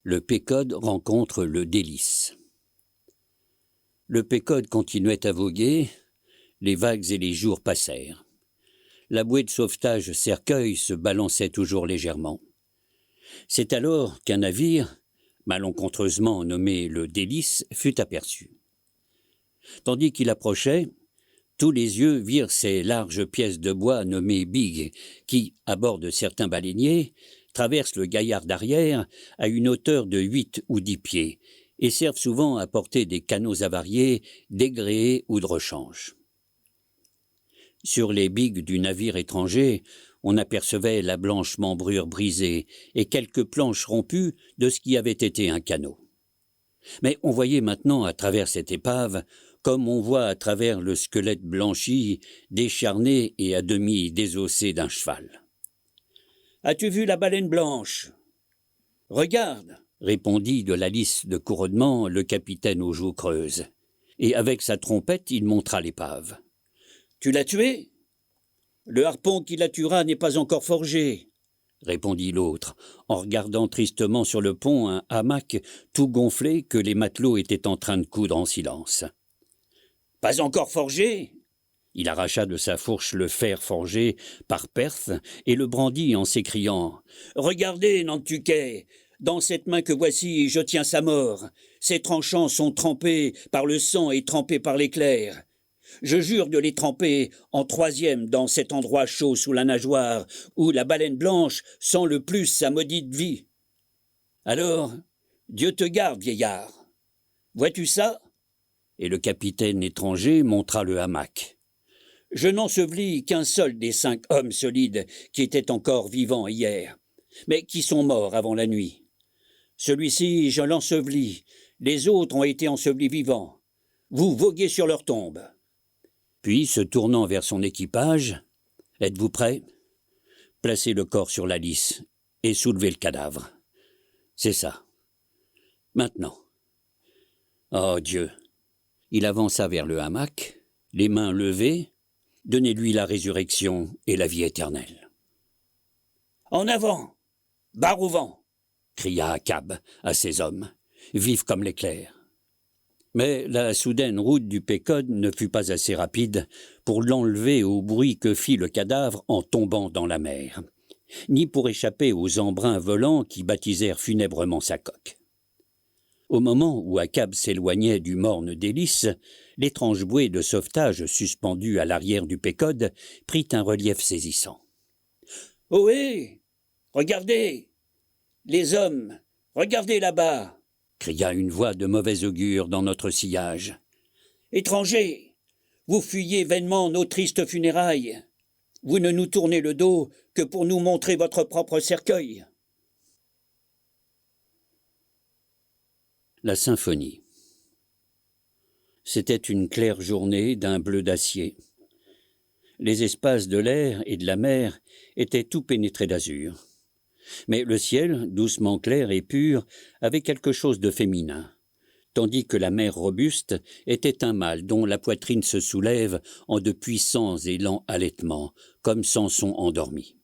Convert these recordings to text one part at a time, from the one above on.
Le Pécode rencontre le Délice. Le Pécode continuait à voguer, les vagues et les jours passèrent. La bouée de sauvetage Cercueil se balançait toujours légèrement. C'est alors qu'un navire, malencontreusement nommé le Délice, fut aperçu. Tandis qu'il approchait, tous les yeux virent ces larges pièces de bois nommées bigues, qui, à bord de certains baleiniers, traversent le gaillard d'arrière à une hauteur de 8 ou 10 pieds et servent souvent à porter des canots avariés, dégréés ou de rechange. Sur les bigues du navire étranger, on apercevait la blanche membrure brisée et quelques planches rompues de ce qui avait été un canot. Mais on voyait maintenant à travers cette épave, comme on voit à travers le squelette blanchi, décharné et à demi désossé d'un cheval. « As-tu vu la baleine blanche ?»« Regarde !» répondit de la lisse de couronnement le capitaine aux joues creuses. Et avec sa trompette, il montra l'épave. « Tu l'as tué ?»« Le harpon qui la tuera n'est pas encore forgé, » répondit l'autre, en regardant tristement sur le pont un hamac tout gonflé que les matelots étaient en train de coudre en silence. « Pas encore forgé ?» Il arracha de sa fourche le fer forgé par Perth et le brandit en s'écriant « Regardez, Nantucket, dans cette main que voici, je tiens sa mort. Ses tranchants sont trempés par le sang et trempés par l'éclair. Je jure de les tremper en troisième dans cet endroit chaud sous la nageoire où la baleine blanche sent le plus sa maudite vie. Alors, Dieu te garde, vieillard. Vois-tu ça ?» Et le capitaine étranger montra le hamac. « Je n'ensevelis qu'un seul des 5 hommes solides qui étaient encore vivants hier, mais qui sont morts avant la nuit. Celui-ci, je l'ensevelis, les autres ont été ensevelis vivants. Vous voguez sur leur tombe. » Puis, se tournant vers son équipage, « Êtes-vous prêts ? Placez le corps sur la lisse et soulevez le cadavre. C'est ça. Maintenant. » Oh Dieu ! Il avança vers le hamac, les mains levées. Donnez-lui la résurrection et la vie éternelle. « En avant ! Barre au vent !» cria Achab à ses hommes, vif comme l'éclair. Mais la soudaine route du Pécode ne fut pas assez rapide pour l'enlever au bruit que fit le cadavre en tombant dans la mer, ni pour échapper aux embruns volants qui baptisèrent funèbrement sa coque. Au moment où Achab s'éloignait du morne Délice, l'étrange bouée de sauvetage suspendue à l'arrière du Pécode prit un relief saisissant. « Ohé ! Regardez ! Les hommes, regardez là-bas !» cria une voix de mauvais augure dans notre sillage. « Étrangers, vous fuyez vainement nos tristes funérailles. Vous ne nous tournez le dos que pour nous montrer votre propre cercueil. » La symphonie. C'était une claire journée d'un bleu d'acier. Les espaces de l'air et de la mer étaient tout pénétrés d'azur. Mais le ciel, doucement clair et pur, avait quelque chose de féminin, tandis que la mer robuste était un mâle dont la poitrine se soulève en de puissants et lents halètements, comme Samson endormi.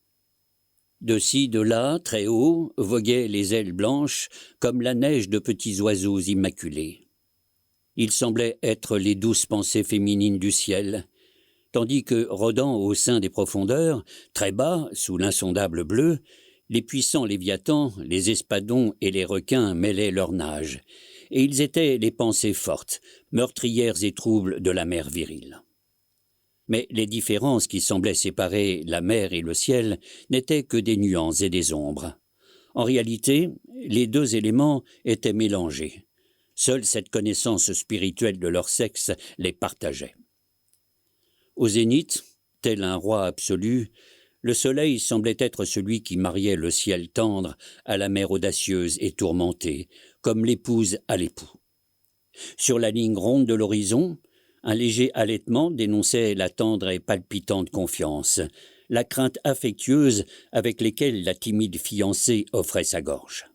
De ci, de là, très haut, voguaient les ailes blanches, comme la neige de petits oiseaux immaculés. Ils semblaient être les douces pensées féminines du ciel, tandis que, rôdant au sein des profondeurs, très bas, sous l'insondable bleu, les puissants léviathans, les espadons et les requins mêlaient leur nage, et ils étaient les pensées fortes, meurtrières et troubles de la mer virile. Mais les différences qui semblaient séparer la mer et le ciel n'étaient que des nuances et des ombres. En réalité, les deux éléments étaient mélangés. Seule cette connaissance spirituelle de leur sexe les partageait. Au zénith, tel un roi absolu, le soleil semblait être celui qui mariait le ciel tendre à la mer audacieuse et tourmentée, comme l'épouse à l'époux. Sur la ligne ronde de l'horizon, un léger halètement dénonçait la tendre et palpitante confiance, la crainte affectueuse avec lesquelles la timide fiancée offrait sa gorge.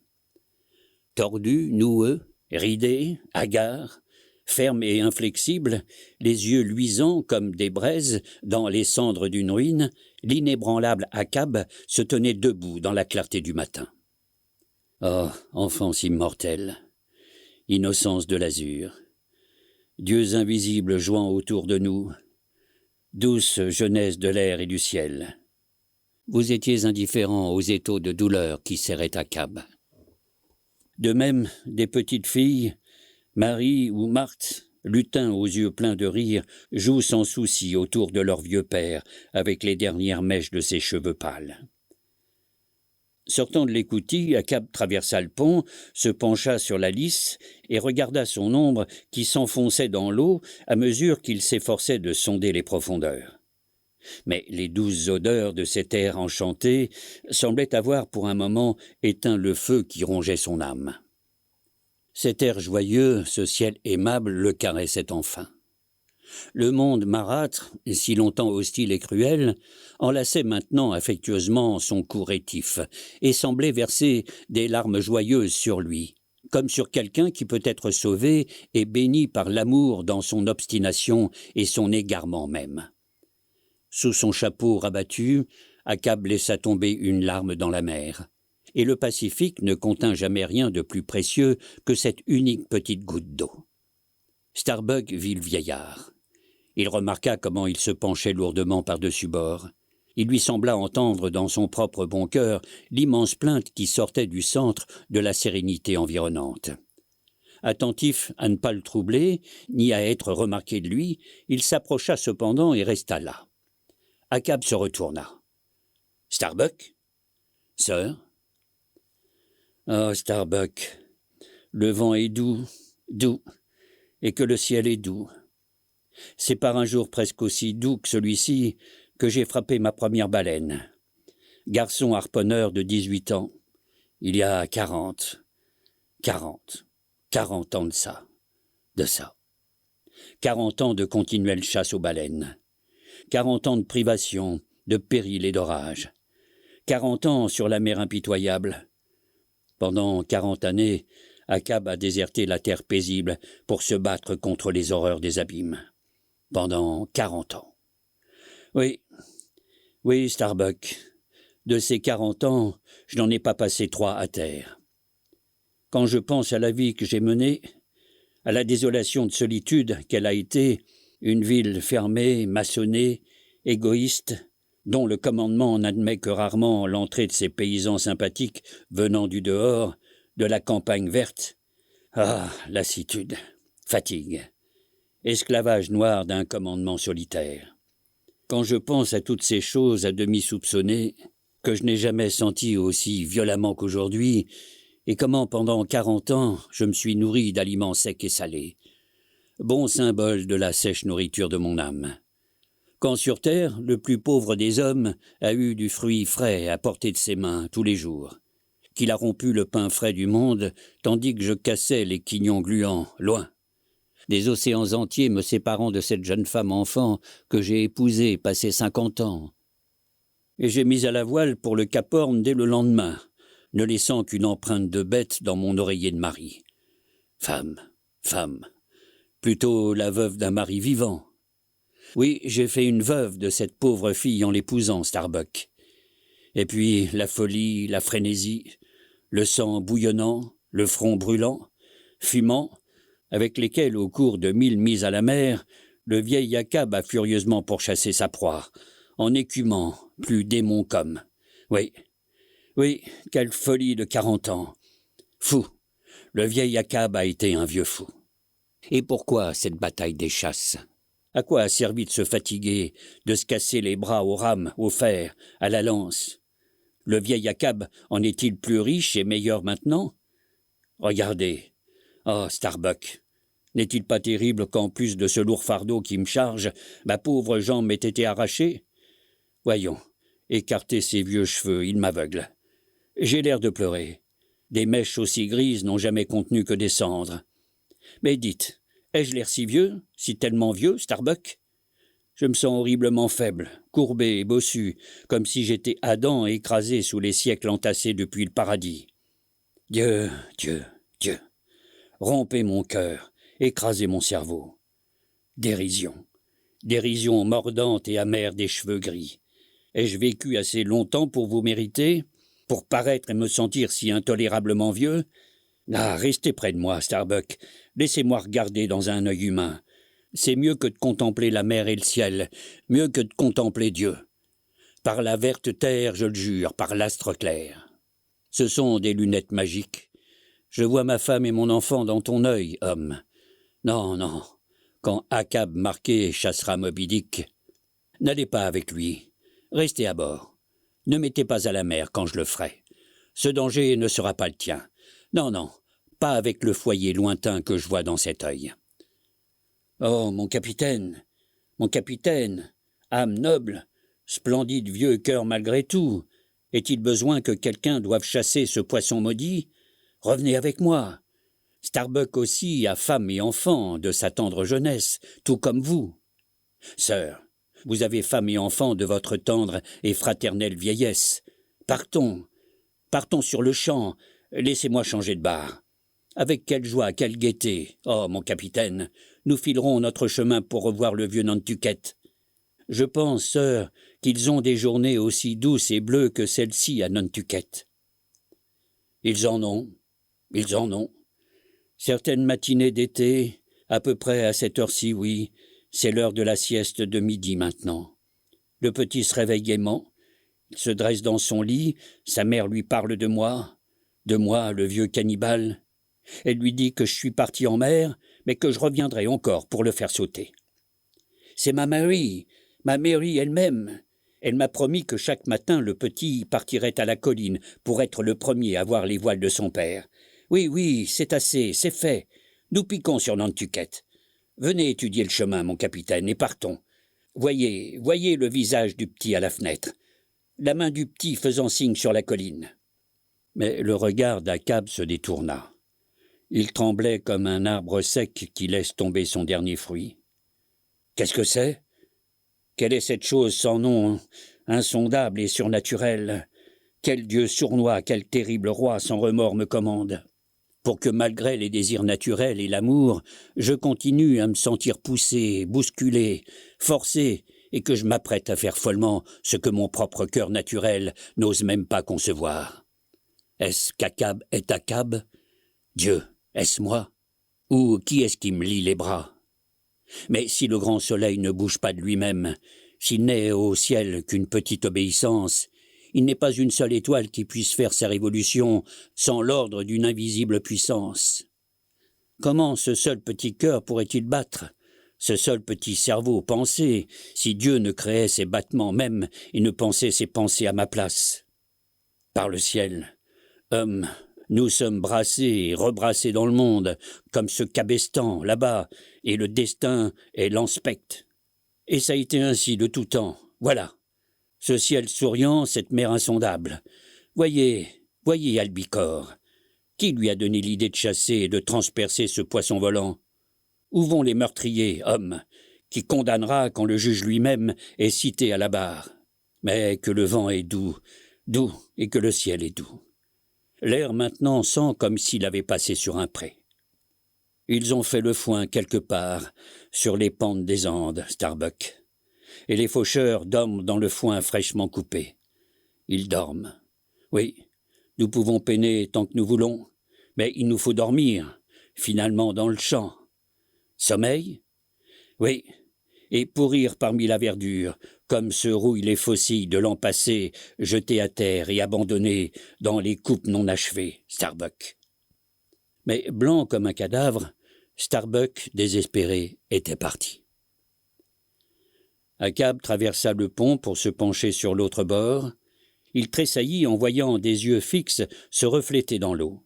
Tordu, noueux, ridé, hagard, ferme et inflexible, les yeux luisants comme des braises dans les cendres d'une ruine, l'inébranlable Achab se tenait debout dans la clarté du matin. Oh, enfance immortelle, innocence de l'azur, dieux invisibles jouant autour de nous, douce jeunesse de l'air et du ciel. Vous étiez indifférents aux étaux de douleur qui serraient Achab. De même, des petites filles, Marie ou Marthe, lutins aux yeux pleins de rire, jouent sans souci autour de leur vieux père avec les dernières mèches de ses cheveux pâles. Sortant de l'écoutille, Achab traversa le pont, se pencha sur la lisse et regarda son ombre qui s'enfonçait dans l'eau à mesure qu'il s'efforçait de sonder les profondeurs. Mais les douces odeurs de cet air enchanté semblaient avoir pour un moment éteint le feu qui rongeait son âme. Cet air joyeux, ce ciel aimable le caressait enfin. Le monde marâtre, si longtemps hostile et cruel, enlaçait maintenant affectueusement son cou rétif et semblait verser des larmes joyeuses sur lui, comme sur quelqu'un qui peut être sauvé et béni par l'amour dans son obstination et son égarement même. Sous son chapeau rabattu, Achab laissa tomber une larme dans la mer, et le Pacifique ne contint jamais rien de plus précieux que cette unique petite goutte d'eau. Starbuck vit le vieillard. Il remarqua comment il se penchait lourdement par-dessus bord. Il lui sembla entendre dans son propre bon cœur l'immense plainte qui sortait du centre de la sérénité environnante. Attentif à ne pas le troubler, ni à être remarqué de lui, il s'approcha cependant et resta là. Achab se retourna. « Starbuck ? Sœur ? » « Oh, Starbuck, le vent est doux, doux, et que le ciel est doux. C'est par un jour presque aussi doux que celui-ci que j'ai frappé ma première baleine. Garçon harponneur de 18 ans, il y a 40 ans de ça. 40 ans de continuelle chasse aux baleines. 40 ans de privation, de péril et d'orage. 40 ans sur la mer impitoyable. Pendant 40 années, Achab a déserté la terre paisible pour se battre contre les horreurs des abîmes. Pendant 40 ans. Oui, Starbuck, de ces 40 ans, je n'en ai pas passé 3 à terre. Quand je pense à la vie que j'ai menée, à la désolation de solitude qu'elle a été, une ville fermée, maçonnée, égoïste, dont le commandement n'admet que rarement l'entrée de ces paysans sympathiques venant du dehors, de la campagne verte. Ah, lassitude, fatigue, esclavage noir d'un commandement solitaire. Quand je pense à toutes ces choses à demi soupçonnées, que je n'ai jamais senties aussi violemment qu'aujourd'hui, et comment pendant 40 ans je me suis nourri d'aliments secs et salés, bon symbole de la sèche nourriture de mon âme. Quand sur terre, le plus pauvre des hommes a eu du fruit frais à portée de ses mains tous les jours, qu'il a rompu le pain frais du monde, tandis que je cassais les quignons gluants, loin. Des océans entiers me séparant de cette jeune femme enfant que j'ai épousée passé 50 ans. Et j'ai mis à la voile pour le Cap Horn dès le lendemain, ne laissant qu'une empreinte de bête dans mon oreiller de mari. Femme, plutôt la veuve d'un mari vivant. Oui, j'ai fait une veuve de cette pauvre fille en l'épousant, Starbuck. Et puis la folie, la frénésie, le sang bouillonnant, le front brûlant, fumant, avec lesquels, au cours de 1000 mises à la mer, le vieil Achab a furieusement pourchassé sa proie, en écumant, plus démon qu'homme. Oui, quelle folie de 40 ans. Fou, le vieil Achab a été un vieux fou. Et pourquoi cette bataille des chasses ? À quoi a servi de se fatiguer, de se casser les bras aux rames, au fer, à la lance ? Le vieil Achab en est-il plus riche et meilleur maintenant ? Regardez. Oh, Starbuck, n'est-il pas terrible qu'en plus de ce lourd fardeau qui me charge, ma pauvre jambe m'ait été arrachée ? Voyons, écartez ces vieux cheveux, ils m'aveuglent. J'ai l'air de pleurer. Des mèches aussi grises n'ont jamais contenu que des cendres. Mais dites, ai-je l'air si vieux, si tellement vieux, Starbuck ? Je me sens horriblement faible, courbé et bossu, comme si j'étais Adam écrasé sous les siècles entassés depuis le paradis. Dieu, rompez mon cœur, écrasez mon cerveau. Dérision mordante et amère des cheveux gris. Ai-je vécu assez longtemps pour vous mériter ? pour paraître et me sentir si intolérablement vieux? Ah, restez près de moi, Starbuck. Laissez-moi regarder dans un œil humain. C'est mieux que de contempler la mer et le ciel, mieux que de contempler Dieu. Par la verte terre, je le jure, par l'astre clair. Ce sont des lunettes magiques. Je vois ma femme et mon enfant dans ton œil, homme. Non, non, quand Achab marqué chassera Moby Dick, n'allez pas avec lui. Restez à bord. Ne mettez pas à la mer quand je le ferai. Ce danger ne sera pas le tien. Non, non, pas avec le foyer lointain que je vois dans cet œil. Oh, mon capitaine, âme noble, splendide vieux cœur malgré tout, est-il besoin que quelqu'un doive chasser ce poisson maudit? Revenez avec moi. Starbuck aussi a femme et enfants de sa tendre jeunesse, tout comme vous. Sœur, vous avez femme et enfants de votre tendre et fraternelle vieillesse. Partons sur le champ, laissez-moi changer de barre. Avec quelle joie, quelle gaieté, oh mon capitaine, nous filerons notre chemin pour revoir le vieux Nantucket. Je pense, sœur, qu'ils ont des journées aussi douces et bleues que celle-ci à Nantucket. Ils en ont. Certaines matinées d'été, à peu près à cette heure-ci, oui, c'est l'heure de la sieste de midi maintenant. Le petit se réveille gaiement, il se dresse dans son lit, sa mère lui parle de moi, le vieux cannibale. Elle lui dit que je suis parti en mer, mais que je reviendrai encore pour le faire sauter. C'est ma Mary elle-même. Elle m'a promis que chaque matin le petit partirait à la colline pour être le premier à voir les voiles de son père. Oui, c'est assez, c'est fait. Nous piquons sur Nantucket. Venez étudier le chemin, mon capitaine, et partons. Voyez le visage du petit à la fenêtre. La main du petit faisant signe sur la colline. Mais le regard d'Achab se détourna. Il tremblait comme un arbre sec qui laisse tomber son dernier fruit. Qu'est-ce que c'est? Quelle est cette chose sans nom, insondable et surnaturelle? Quel dieu sournois, quel terrible roi sans remords me commande? Pour que malgré les désirs naturels et l'amour, je continue à me sentir poussé, bousculé, forcé, et que je m'apprête à faire follement ce que mon propre cœur naturel n'ose même pas concevoir. Est-ce qu'Achab est Achab? Dieu, est-ce moi? Ou qui est-ce qui me lie les bras? Mais si le grand soleil ne bouge pas de lui-même, s'il n'est au ciel qu'une petite obéissance, il n'est pas une seule étoile qui puisse faire sa révolution sans l'ordre d'une invisible puissance. Comment ce seul petit cœur pourrait-il battre, ce seul petit cerveau penser, si Dieu ne créait ses battements même et ne pensait ses pensées à ma place? Par le ciel, homme, nous sommes brassés et rebrassés dans le monde, comme ce cabestan, là-bas, et le destin est l'inspecte. Et ça a été ainsi de tout temps, voilà. Ce ciel souriant, cette mer insondable. Voyez Albicore. Qui lui a donné l'idée de chasser et de transpercer ce poisson volant? Où vont les meurtriers, hommes, qui condamnera quand le juge lui-même est cité à la barre? Mais que le vent est doux, et que le ciel est doux. L'air maintenant sent comme s'il avait passé sur un pré. Ils ont fait le foin quelque part, sur les pentes des Andes, Starbuck. Et les faucheurs dorment dans le foin fraîchement coupé. Ils dorment. Oui, nous pouvons peiner tant que nous voulons, mais il nous faut dormir, finalement dans le champ. Sommeil? Oui, et pourrir parmi la verdure, comme se rouillent les fossiles de l'an passé, jetés à terre et abandonnés dans les coupes non achevées, Starbuck. Mais blanc comme un cadavre, Starbuck, désespéré, était parti. Achab traversa le pont pour se pencher sur l'autre bord. Il tressaillit en voyant des yeux fixes se refléter dans l'eau.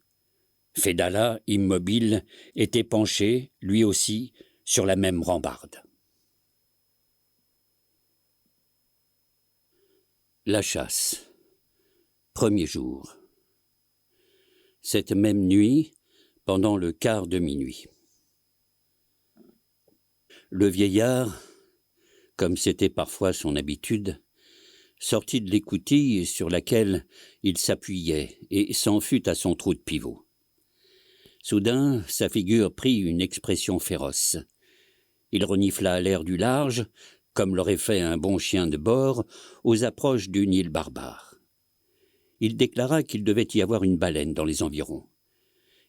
Fedallah, immobile, était penché, lui aussi, sur la même rambarde. La chasse. Premier jour. Cette même nuit, pendant le quart de minuit. Le vieillard, comme c'était parfois son habitude, sortit de l'écoutille sur laquelle il s'appuyait et s'en fut à son trou de pivot. Soudain, sa figure prit une expression féroce. Il renifla l'air du large, comme l'aurait fait un bon chien de bord, aux approches d'une île barbare. il déclara qu'il devait y avoir une baleine dans les environs.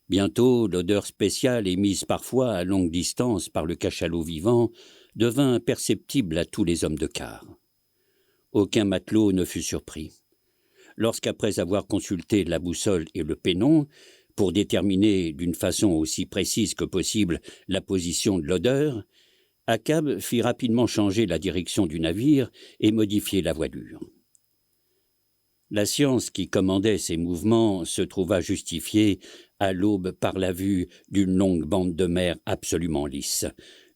Bientôt, l'odeur spéciale émise parfois à longue distance par le cachalot vivant devint perceptible à tous les hommes de quart. Aucun matelot ne fut surpris. Lorsqu'après avoir consulté la boussole et le pennon, pour déterminer d'une façon aussi précise que possible la position de l'odeur, Achab fit rapidement changer la direction du navire et modifier la voilure. La science qui commandait ces mouvements se trouva justifiée à l'aube par la vue d'une longue bande de mer absolument lisse,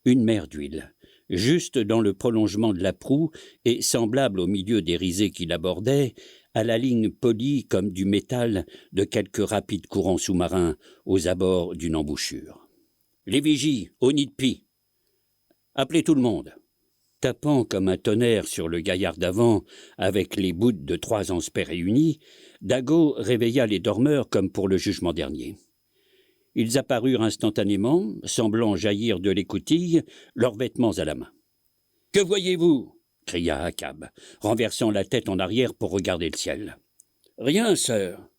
une mer d'huile, juste dans le prolongement de la proue et semblable au milieu des risées qui l'abordaient, à la ligne polie comme du métal de quelques rapides courants sous-marins aux abords d'une embouchure. « Les vigies, au nid de pie. Appelez tout le monde. » Tapant comme un tonnerre sur le gaillard d'avant, avec les bouts de 3 anspects réunis, Dago réveilla les dormeurs comme pour le jugement dernier. Ils apparurent instantanément, semblant jaillir de l'écoutille, leurs vêtements à la main. « Que voyez-vous » cria Achab, renversant la tête en arrière pour regarder le ciel. « Rien, sœur »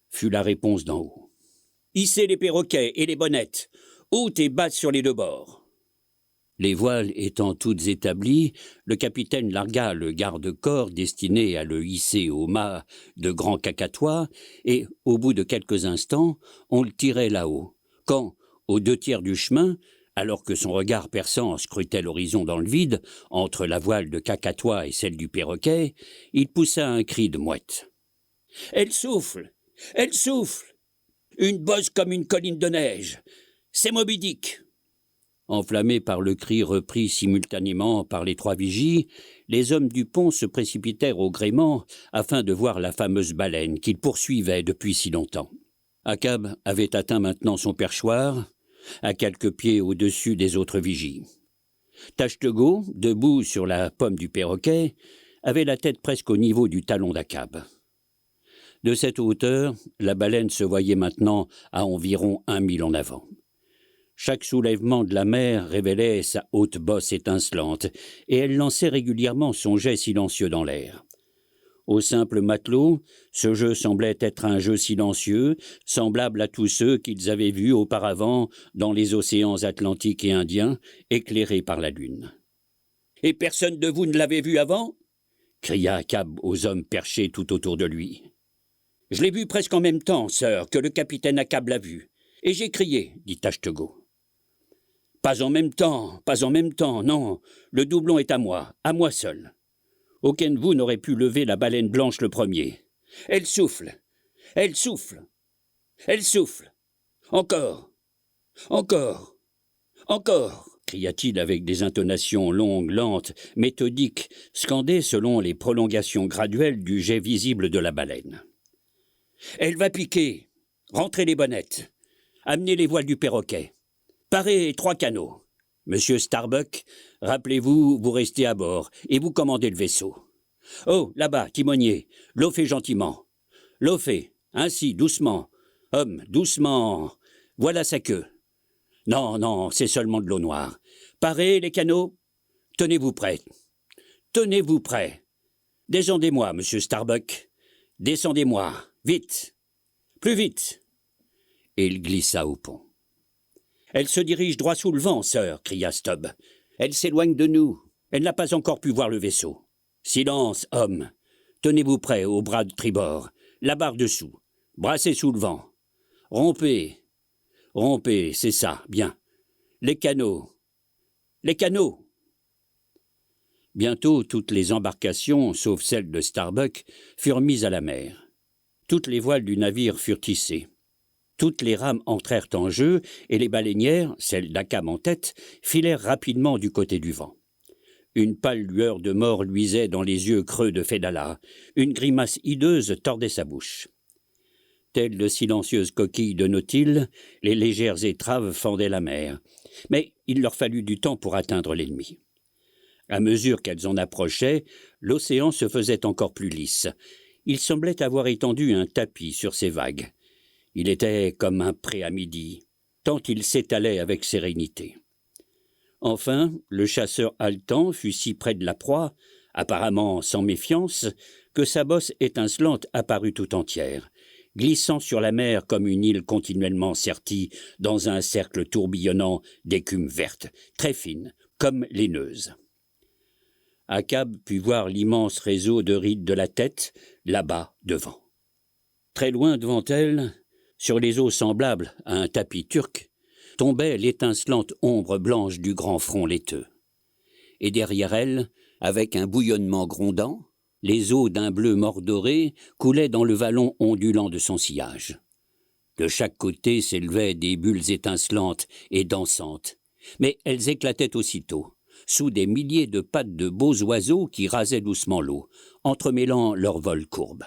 fut la réponse d'en haut. « Hissez les perroquets et les bonnettes, haute et basse sur les 2 bords. » Les voiles étant toutes établies, le capitaine largua le garde-corps destiné à le hisser au mât de grand cacatois, et, au bout de quelques instants, on le tirait là-haut, quand, aux 2 tiers du chemin, alors que son regard perçant scrutait l'horizon dans le vide, entre la voile de cacatois et celle du perroquet, il poussa un cri de mouette. « Elle souffle! Elle souffle! Une bosse comme une colline de neige! C'est Moby Dick !» Enflammés par le cri repris simultanément par les 3 vigies, les hommes du pont se précipitèrent au gréement afin de voir la fameuse baleine qu'ils poursuivaient depuis si longtemps. Achab avait atteint maintenant son perchoir, à quelques pieds au-dessus des autres vigies. Tashtego, debout sur la pomme du perroquet, avait la tête presque au niveau du talon d'Achab. De cette hauteur, la baleine se voyait maintenant à environ 1 mille en avant. Chaque soulèvement de la mer révélait sa haute bosse étincelante, et elle lançait régulièrement son jet silencieux dans l'air. Aux simples matelots, ce jeu semblait être un jeu silencieux, semblable à tous ceux qu'ils avaient vus auparavant dans les océans Atlantique et Indien, éclairés par la lune. « Et personne de vous ne l'avait vu avant » cria Achab aux hommes perchés tout autour de lui. « Je l'ai vu presque en même temps, sœur, que le capitaine Achab l'a vu. Et j'ai crié, dit Tashtego. Pas en même temps, non, le doublon est à moi seul. Aucun de vous n'aurait pu lever la baleine blanche le premier. Elle souffle, elle souffle, elle souffle. Encore, encore, encore, cria-t-il avec des intonations longues, lentes, méthodiques, scandées selon les prolongations graduelles du jet visible de la baleine. Elle va piquer, rentrez les bonnettes, amenez les voiles du perroquet. Parez 3 canots. Monsieur Starbuck, rappelez-vous, vous restez à bord et vous commandez le vaisseau. Oh, là-bas, timonier, l'offez gentiment. L'offez, ainsi, doucement. Homme, doucement. Voilà sa queue. Non, c'est seulement de l'eau noire. Parez les canots. Tenez-vous prêt. Tenez-vous prêt. Descendez-moi, monsieur Starbuck. Descendez-moi, vite. Plus vite. Et il glissa au pont. Elle se dirige droit sous le vent, sœur, cria Stubb. Elle s'éloigne de nous. Elle n'a pas encore pu voir le vaisseau. Silence, homme. Tenez-vous prêt au bras de tribord. La barre dessous. Brassez sous le vent. Rompez. Rompez, c'est ça, bien. Les canots. Les canots. Bientôt, toutes les embarcations, sauf celle de Starbuck, furent mises à la mer. Toutes les voiles du navire furent hissées. Toutes les rames entrèrent en jeu et les baleinières, celles d'Achab en tête, filèrent rapidement du côté du vent. Une pâle lueur de mort luisait dans les yeux creux de Fedallah. Une grimace hideuse tordait sa bouche. Telles de silencieuses coquilles de nautile, les légères étraves fendaient la mer. Mais il leur fallut du temps pour atteindre l'ennemi. À mesure qu'elles en approchaient, l'océan se faisait encore plus lisse. Il semblait avoir étendu un tapis sur ses vagues. Il était comme un pré à midi, tant il s'étalait avec sérénité. Enfin, le chasseur haletant fut si près de la proie, apparemment sans méfiance, que sa bosse étincelante apparut tout entière, glissant sur la mer comme une île continuellement sertie dans un cercle tourbillonnant d'écume verte, très fine, comme laineuse. Achab put voir l'immense réseau de rides de la tête, là-bas, devant. Très loin devant elle, sur les eaux semblables à un tapis turc, tombait l'étincelante ombre blanche du grand front laiteux. Et derrière elle, avec un bouillonnement grondant, les eaux d'un bleu mordoré coulaient dans le vallon ondulant de son sillage. De chaque côté s'élevaient des bulles étincelantes et dansantes, mais elles éclataient aussitôt, sous des milliers de pattes de beaux oiseaux qui rasaient doucement l'eau, entremêlant leurs vols courbes.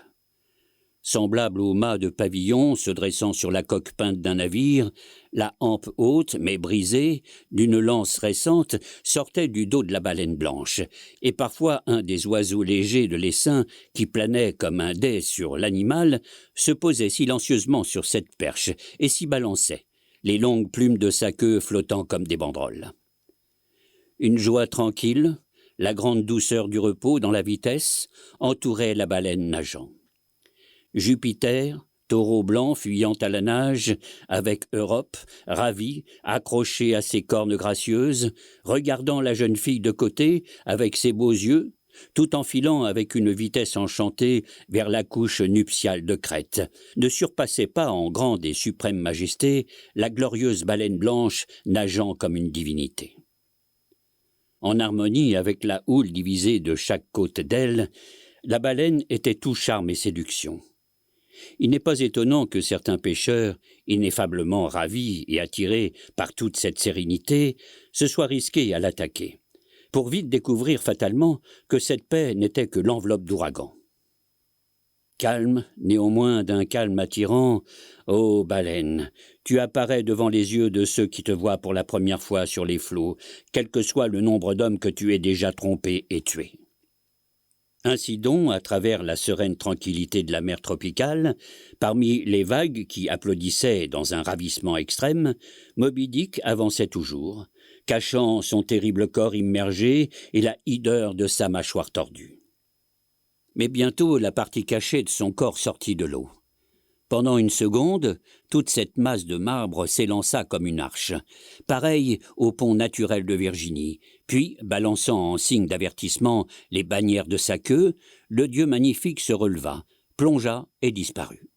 Semblable au mât de pavillon se dressant sur la coque peinte d'un navire, la hampe haute, mais brisée, d'une lance récente, sortait du dos de la baleine blanche, et parfois un des oiseaux légers de l'essaim, qui planait comme un dais sur l'animal, se posait silencieusement sur cette perche et s'y balançait, les longues plumes de sa queue flottant comme des banderoles. Une joie tranquille, la grande douceur du repos dans la vitesse, entourait la baleine nageant. Jupiter, taureau blanc fuyant à la nage, avec Europe, ravie, accrochée à ses cornes gracieuses, regardant la jeune fille de côté avec ses beaux yeux, tout en filant avec une vitesse enchantée vers la couche nuptiale de Crète, ne surpassait pas en grande et suprême majesté la glorieuse baleine blanche nageant comme une divinité. En harmonie avec la houle divisée de chaque côte d'elle, la baleine était tout charme et séduction. Il n'est pas étonnant que certains pêcheurs, ineffablement ravis et attirés par toute cette sérénité, se soient risqués à l'attaquer, pour vite découvrir fatalement que cette paix n'était que l'enveloppe d'ouragan. Calme, néanmoins d'un calme attirant, ô baleine, tu apparais devant les yeux de ceux qui te voient pour la première fois sur les flots, quel que soit le nombre d'hommes que tu aies déjà trompés et tués. Ainsi donc, à travers la sereine tranquillité de la mer tropicale, parmi les vagues qui applaudissaient dans un ravissement extrême, Moby Dick avançait toujours, cachant son terrible corps immergé et la hideur de sa mâchoire tordue. Mais bientôt la partie cachée de son corps sortit de l'eau. Pendant une seconde, toute cette masse de marbre s'élança comme une arche, pareille au pont naturel de Virginie, puis, balançant en signe d'avertissement les bannières de sa queue, le dieu magnifique se releva, plongea et disparut.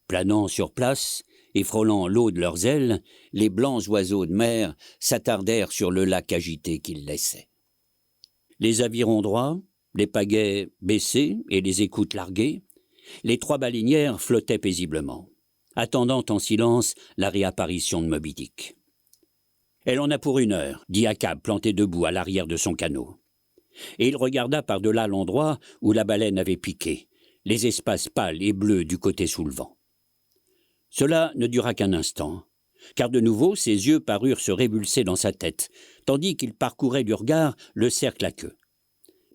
Planant sur place et frôlant l'eau de leurs ailes, les blancs oiseaux de mer s'attardèrent sur le lac agité qu'ils laissaient. Les avirons droits, les pagaies baissés et les écoutes larguées, les trois baleinières flottaient paisiblement, attendant en silence la réapparition de Moby Dick. « Elle en a pour 1 heure, dit Achab, planté debout à l'arrière de son canot. Et il regarda par-delà l'endroit où la baleine avait piqué, les espaces pâles et bleus du côté sous le vent. Cela ne dura qu'un instant, car de nouveau ses yeux parurent se révulser dans sa tête, tandis qu'il parcourait du regard le cercle à queue.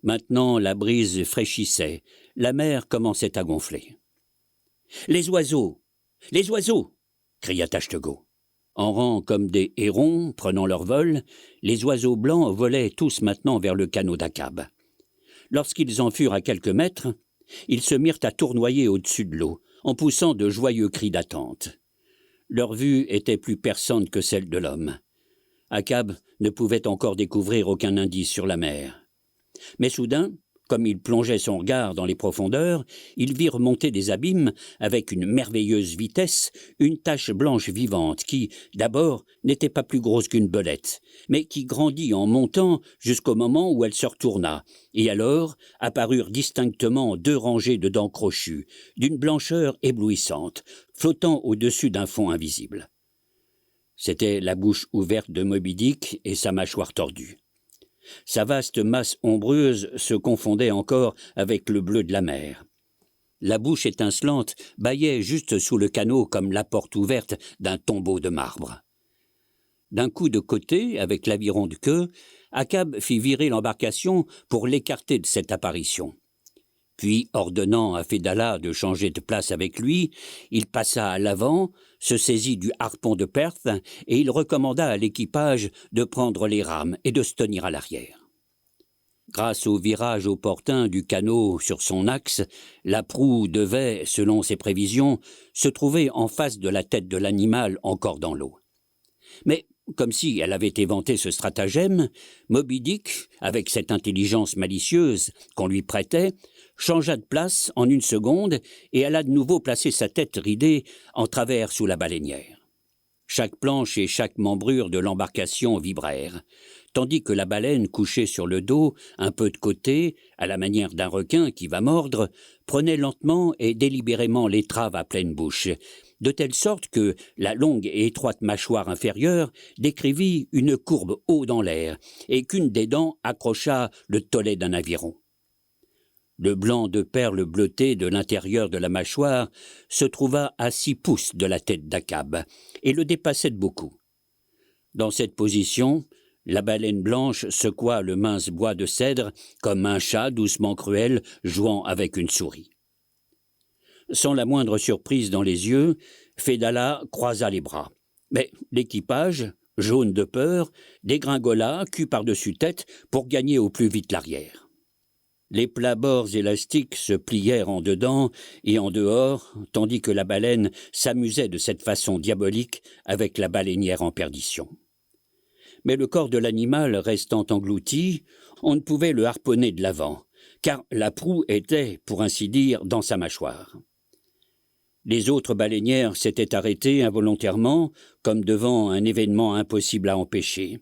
Maintenant la brise fraîchissait, la mer commençait à gonfler. « Les oiseaux! Les oiseaux !» cria Tashtego. En rang comme des hérons, prenant leur vol, les oiseaux blancs volaient tous maintenant vers le canot d'Achab. Lorsqu'ils en furent à quelques mètres, ils se mirent à tournoyer au-dessus de l'eau, en poussant de joyeux cris d'attente. Leur vue était plus perçante que celle de l'homme. Achab ne pouvait encore découvrir aucun indice sur la mer. Mais soudain, comme il plongeait son regard dans les profondeurs, il vit remonter des abîmes, avec une merveilleuse vitesse, une tache blanche vivante qui, d'abord, n'était pas plus grosse qu'une belette, mais qui grandit en montant jusqu'au moment où elle se retourna, et alors apparurent distinctement 2 rangées de dents crochues, d'une blancheur éblouissante, flottant au-dessus d'un fond invisible. C'était la bouche ouverte de Moby Dick et sa mâchoire tordue. Sa vaste masse ombreuse se confondait encore avec le bleu de la mer. La bouche étincelante bâillait juste sous le canot comme la porte ouverte d'un tombeau de marbre. D'un coup de côté, avec l'aviron de queue, Achab fit virer l'embarcation pour l'écarter de cette apparition. Puis, ordonnant à Fedallah de changer de place avec lui, il passa à l'avant, se saisit du harpon de Perth et il recommanda à l'équipage de prendre les rames et de se tenir à l'arrière. Grâce au virage opportun du canot sur son axe, la proue devait, selon ses prévisions, se trouver en face de la tête de l'animal encore dans l'eau. Mais, comme si elle avait éventé ce stratagème, Moby Dick, avec cette intelligence malicieuse qu'on lui prêtait, changea de place en une seconde et alla de nouveau placer sa tête ridée en travers sous la baleinière. Chaque planche et chaque membrure de l'embarcation vibrèrent, tandis que la baleine, couchée sur le dos, un peu de côté, à la manière d'un requin qui va mordre, prenait lentement et délibérément l'étrave à pleine bouche, de telle sorte que la longue et étroite mâchoire inférieure décrivit une courbe haut dans l'air et qu'une des dents accrocha le tollet d'un aviron. Le blanc de perles bleutées de l'intérieur de la mâchoire se trouva à 6 pouces de la tête d'Achab et le dépassait de beaucoup. Dans cette position, la baleine blanche secoua le mince bois de cèdre comme un chat doucement cruel jouant avec une souris. Sans la moindre surprise dans les yeux, Fedallah croisa les bras. Mais l'équipage, jaune de peur, dégringola, cul par-dessus tête, pour gagner au plus vite l'arrière. Les plats-bords élastiques se plièrent en dedans et en dehors, tandis que la baleine s'amusait de cette façon diabolique avec la baleinière en perdition. Mais le corps de l'animal restant englouti, on ne pouvait le harponner de l'avant, car la proue était, pour ainsi dire, dans sa mâchoire. Les autres baleinières s'étaient arrêtées involontairement, comme devant un événement impossible à empêcher.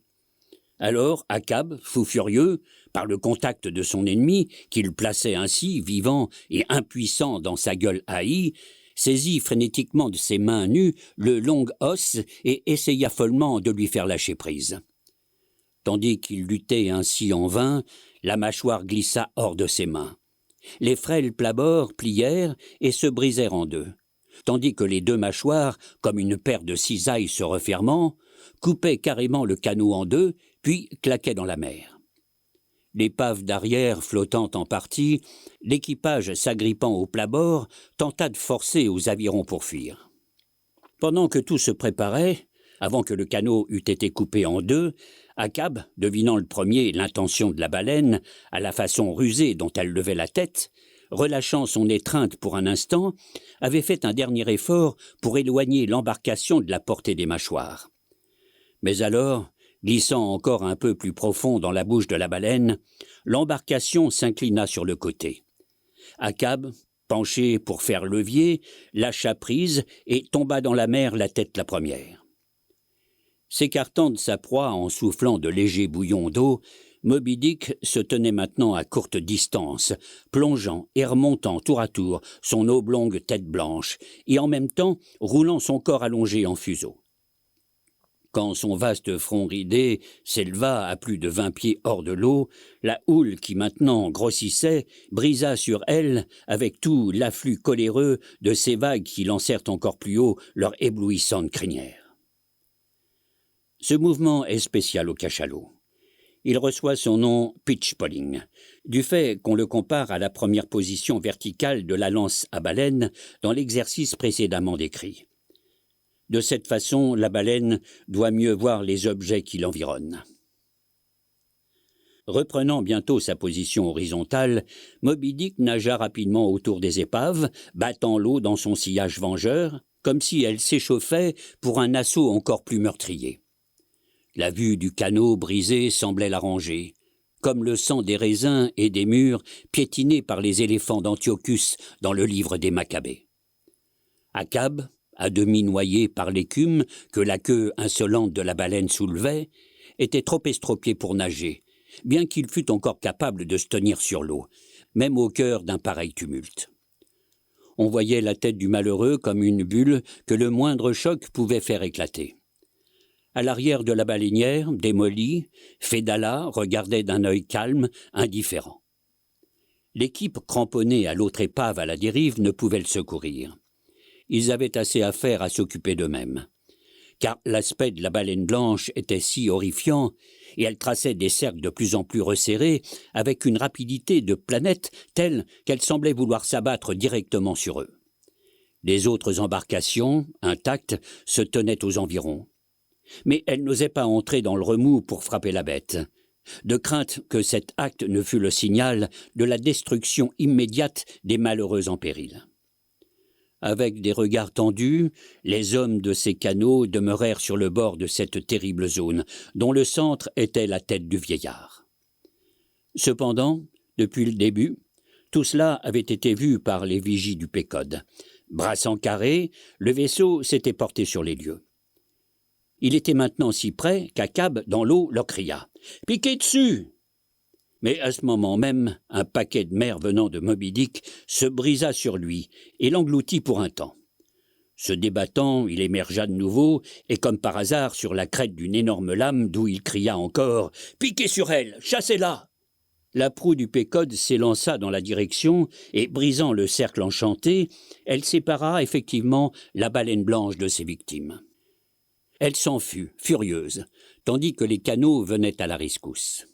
Alors Achab, fou furieux, par le contact de son ennemi, qu'il plaçait ainsi, vivant et impuissant dans sa gueule haïe, saisit frénétiquement de ses mains nues le long os et essaya follement de lui faire lâcher prise. Tandis qu'il luttait ainsi en vain, la mâchoire glissa hors de ses mains. Les frêles plabords plièrent et se brisèrent en deux, tandis que les deux mâchoires, comme une paire de cisailles se refermant, coupaient carrément le canot en deux, puis claquaient dans la mer. L'épave d'arrière flottant en partie, l'équipage s'agrippant au plat-bord tenta de forcer aux avirons pour fuir. Pendant que tout se préparait, avant que le canot eût été coupé en deux, Achab, devinant le premier l'intention de la baleine, à la façon rusée dont elle levait la tête, relâchant son étreinte pour un instant, avait fait un dernier effort pour éloigner l'embarcation de la portée des mâchoires. Mais alors, glissant encore un peu plus profond dans la bouche de la baleine, l'embarcation s'inclina sur le côté. Achab, penché pour faire levier, lâcha prise et tomba dans la mer la tête la première. S'écartant de sa proie en soufflant de légers bouillons d'eau, Moby Dick se tenait maintenant à courte distance, plongeant et remontant tour à tour son oblongue tête blanche, et en même temps roulant son corps allongé en fuseau. Quand son vaste front ridé s'éleva à plus de 20 pieds hors de l'eau, la houle qui maintenant grossissait brisa sur elle avec tout l'afflux coléreux de ces vagues qui lancèrent encore plus haut leur éblouissante crinière. Ce mouvement est spécial au cachalot. Il reçoit son nom pitch-polling, du fait qu'on le compare à la première position verticale de la lance à baleine dans l'exercice précédemment décrit. De cette façon, la baleine doit mieux voir les objets qui l'environnent. Reprenant bientôt sa position horizontale, Moby Dick nagea rapidement autour des épaves, battant l'eau dans son sillage vengeur, comme si elle s'échauffait pour un assaut encore plus meurtrier. La vue du canot brisé semblait l'arranger, comme le sang des raisins et des mûres piétinés par les éléphants d'Antiochus dans le livre des Maccabées. Achab, à demi noyé par l'écume que la queue insolente de la baleine soulevait, était trop estropié pour nager, bien qu'il fût encore capable de se tenir sur l'eau, même au cœur d'un pareil tumulte. On voyait la tête du malheureux comme une bulle que le moindre choc pouvait faire éclater. À l'arrière de la baleinière, démolie, Fedallah regardait d'un œil calme, indifférent. L'équipe cramponnée à l'autre épave à la dérive ne pouvait le secourir. Ils avaient assez à faire à s'occuper d'eux-mêmes. Car l'aspect de la baleine blanche était si horrifiant, et elle traçait des cercles de plus en plus resserrés, avec une rapidité de planète telle qu'elle semblait vouloir s'abattre directement sur eux. Les autres embarcations, intactes, se tenaient aux environs. Mais elle n'osait pas entrer dans le remous pour frapper la bête. de crainte que cet acte ne fût le signal de la destruction immédiate des malheureux en péril. Avec des regards tendus, les hommes de ces canots demeurèrent sur le bord de cette terrible zone, dont le centre était la tête du vieillard. Cependant, depuis le début, tout cela avait été vu par les vigies du Pécode. Brassant carré, le vaisseau s'était porté sur les lieux. Il était maintenant si près qu'Akab, dans l'eau, leur cria « Piquez dessus !» Mais à ce moment même, un paquet de mer venant de Moby Dick se brisa sur lui et l'engloutit pour un temps. Se débattant, il émergea de nouveau, et comme par hasard, sur la crête d'une énorme lame, d'où il cria encore « Piquez sur elle, chassez-la !» La proue du Pécode s'élança dans la direction, et brisant le cercle enchanté, elle sépara effectivement la baleine blanche de ses victimes. Elle s'en fut, furieuse, tandis que les canots venaient à la rescousse.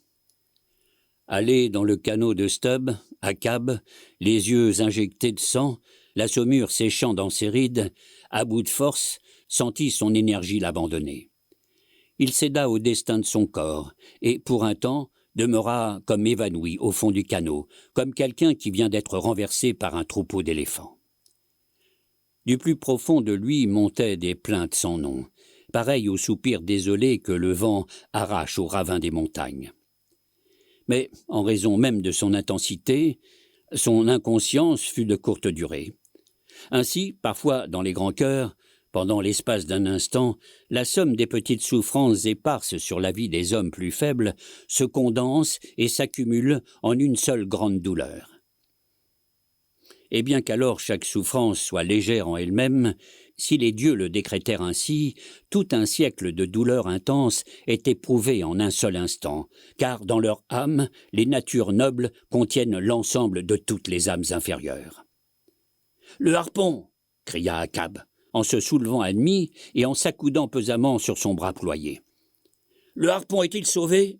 Allé dans le canot de Stubb, Akab, les yeux injectés de sang, la saumure séchant dans ses rides, à bout de force, sentit son énergie l'abandonner. Il céda au destin de son corps, et, pour un temps, demeura comme évanoui au fond du canot, comme quelqu'un qui vient d'être renversé par un troupeau d'éléphants. Du plus profond de lui montaient des plaintes sans nom, pareilles aux soupirs désolés que le vent arrache aux ravins des montagnes. Mais, en raison même de son intensité, son inconscience fut de courte durée. Ainsi, parfois, dans les grands cœurs, pendant l'espace d'un instant, la somme des petites souffrances éparses sur la vie des hommes plus faibles se condense et s'accumule en une seule grande douleur. Et bien qu'alors chaque souffrance soit légère en elle-même, si les dieux le décrétèrent ainsi, tout un siècle de douleurs intenses est éprouvé en un seul instant, car dans leur âme, les natures nobles contiennent l'ensemble de toutes les âmes inférieures. « Le harpon !» cria Akab, en se soulevant à demi et en s'accoudant pesamment sur son bras ployé. « Le harpon est-il sauvé ?»«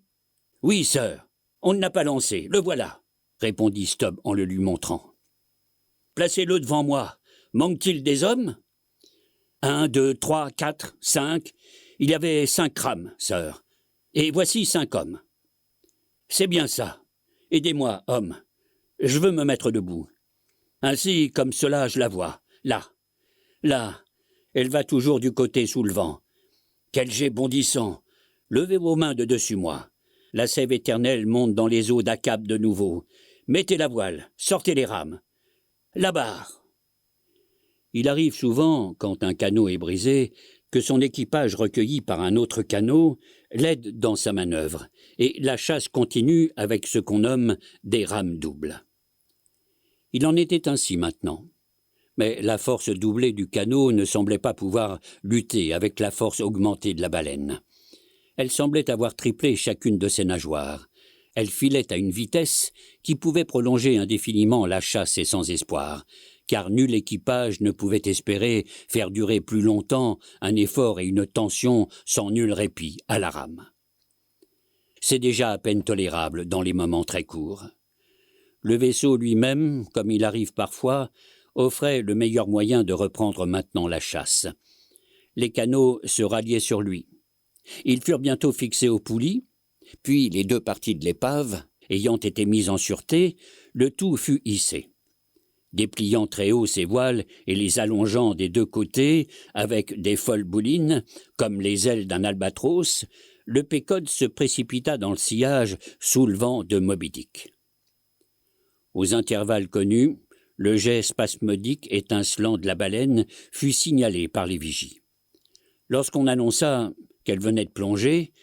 Oui, sœur, on ne l'a pas lancé, le voilà, » répondit Stubb en le lui montrant. « Placez-le devant moi. Manque-t-il des hommes ?»« 1, 2, 3, 4, 5. Il y avait 5 rames, sœur. Et voici 5 hommes. »« C'est bien ça. Aidez-moi, homme. Je veux me mettre debout. Ainsi, comme cela, je la vois. Là. Là. Elle va toujours du côté sous le vent. Quel jet bondissant. Levez vos mains de dessus moi. La sève éternelle monte dans les eaux d'Akab de nouveau. Mettez la voile. Sortez les rames. La barre. Il arrive souvent, quand un canot est brisé, que son équipage recueilli par un autre canot l'aide dans sa manœuvre, et la chasse continue avec ce qu'on nomme des rames doubles. Il en était ainsi maintenant. Mais la force doublée du canot ne semblait pas pouvoir lutter avec la force augmentée de la baleine. Elle semblait avoir triplé chacune de ses nageoires. Elle filait à une vitesse qui pouvait prolonger indéfiniment la chasse et sans espoir, car nul équipage ne pouvait espérer faire durer plus longtemps un effort et une tension sans nul répit à la rame. C'est déjà à peine tolérable dans les moments très courts. Le vaisseau lui-même, comme il arrive parfois, offrait le meilleur moyen de reprendre maintenant la chasse. Les canots se ralliaient sur lui. Ils furent bientôt fixés aux poulies, puis les 2 parties de l'épave, ayant été mises en sûreté, le tout fut hissé. Dépliant très haut ses voiles et les allongeant des 2 côtés avec des folles boulines, comme les ailes d'un albatros, le Pécode se précipita dans le sillage sous le vent de Moby Dick. Aux intervalles connus, le jet spasmodique étincelant de la baleine fut signalé par les vigies. Lorsqu'on annonça qu'elle venait de plonger,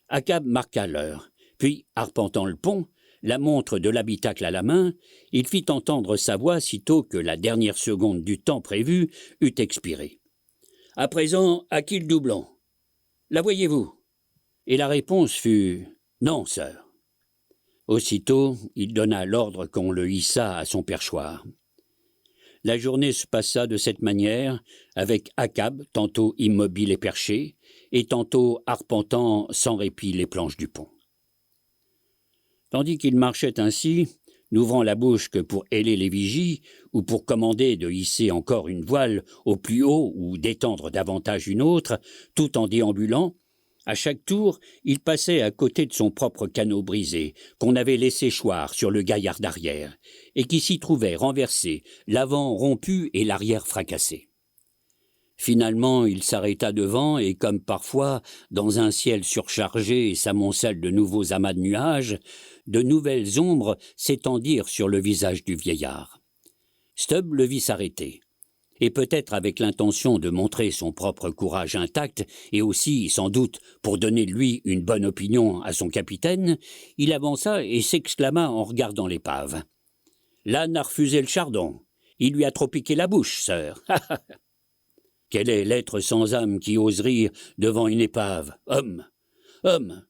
Akab marqua l'heure, puis, arpentant le pont, la montre de l'habitacle à la main, il fit entendre sa voix sitôt que la dernière seconde du temps prévu eut expiré. « À présent, à qui le doublon ? La voyez-vous » Et la réponse fut « Non, sœur ». Aussitôt, il donna l'ordre qu'on le hissât à son perchoir. La journée se passa de cette manière, avec Akab tantôt immobile et perché, et tantôt arpentant sans répit les planches du pont. Tandis qu'il marchait ainsi, n'ouvrant la bouche que pour héler les vigies, ou pour commander de hisser encore une voile au plus haut ou d'étendre davantage une autre, tout en déambulant, À chaque tour, il passait à côté de son propre canot brisé, qu'on avait laissé choir sur le gaillard d'arrière, et qui s'y trouvait renversé, l'avant rompu et l'arrière fracassé. Finalement, il s'arrêta devant et, comme parfois, dans un ciel surchargé et s'amoncelle de nouveaux amas de nuages, de nouvelles ombres s'étendirent sur le visage du vieillard. Stubb le vit s'arrêter. Et peut-être avec l'intention de montrer son propre courage intact, et aussi, sans doute, pour donner de lui une bonne opinion à son capitaine, il avança et s'exclama en regardant l'épave. « L'âne a refusé le chardon. Il lui a trop piqué la bouche, sœur. Quel est l'être sans âme qui ose rire devant une épave? Homme! Homme!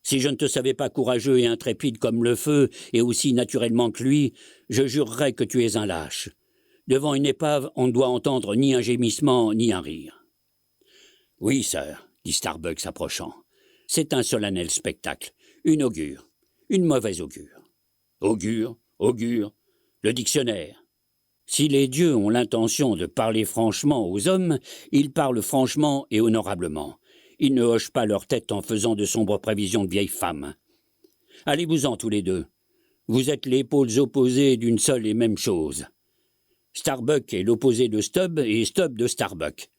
Si je ne te savais pas courageux et intrépide comme le feu, et aussi naturellement que lui, je jurerais que tu es un lâche. Devant une épave, on ne doit entendre ni un gémissement, ni un rire. »« Oui, sœur, » dit Starbuck s'approchant. « C'est un solennel spectacle, une augure, une mauvaise augure. »« Augure, augure, le dictionnaire. Si les dieux ont l'intention de parler franchement aux hommes, ils parlent franchement et honorablement. Ils ne hochent pas leur tête en faisant de sombres prévisions de vieilles femmes. Allez-vous-en tous les deux. Vous êtes les pôles opposés d'une seule et même chose. Starbuck est l'opposé de Stubb et Stubb de Starbuck.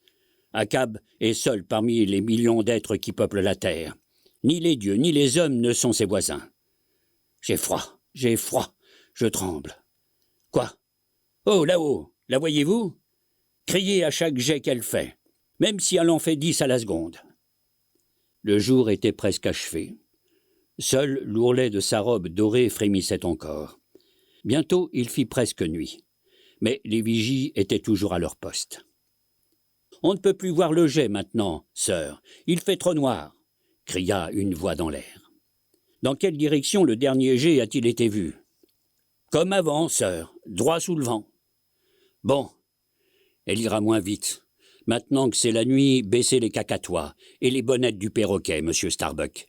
Achab est seul parmi les millions d'êtres qui peuplent la terre. Ni les dieux ni les hommes ne sont ses voisins. J'ai froid, je tremble. Quoi? Oh, là-haut, la voyez-vous? Criez à chaque jet qu'elle fait, même si elle en fait 10 à la seconde. Le jour était presque achevé. Seul l'ourlet de sa robe dorée frémissait encore. Bientôt, il fit presque nuit. Mais les vigies étaient toujours à leur poste. « On ne peut plus voir le jet maintenant, sœur. Il fait trop noir, » cria une voix dans l'air. « Dans quelle direction le dernier jet a-t-il été vu? »« Comme avant, sœur, droit sous le vent. »« Bon, elle ira moins vite. Maintenant que c'est la nuit, baissez les cacatois et les bonnettes du perroquet, monsieur Starbuck.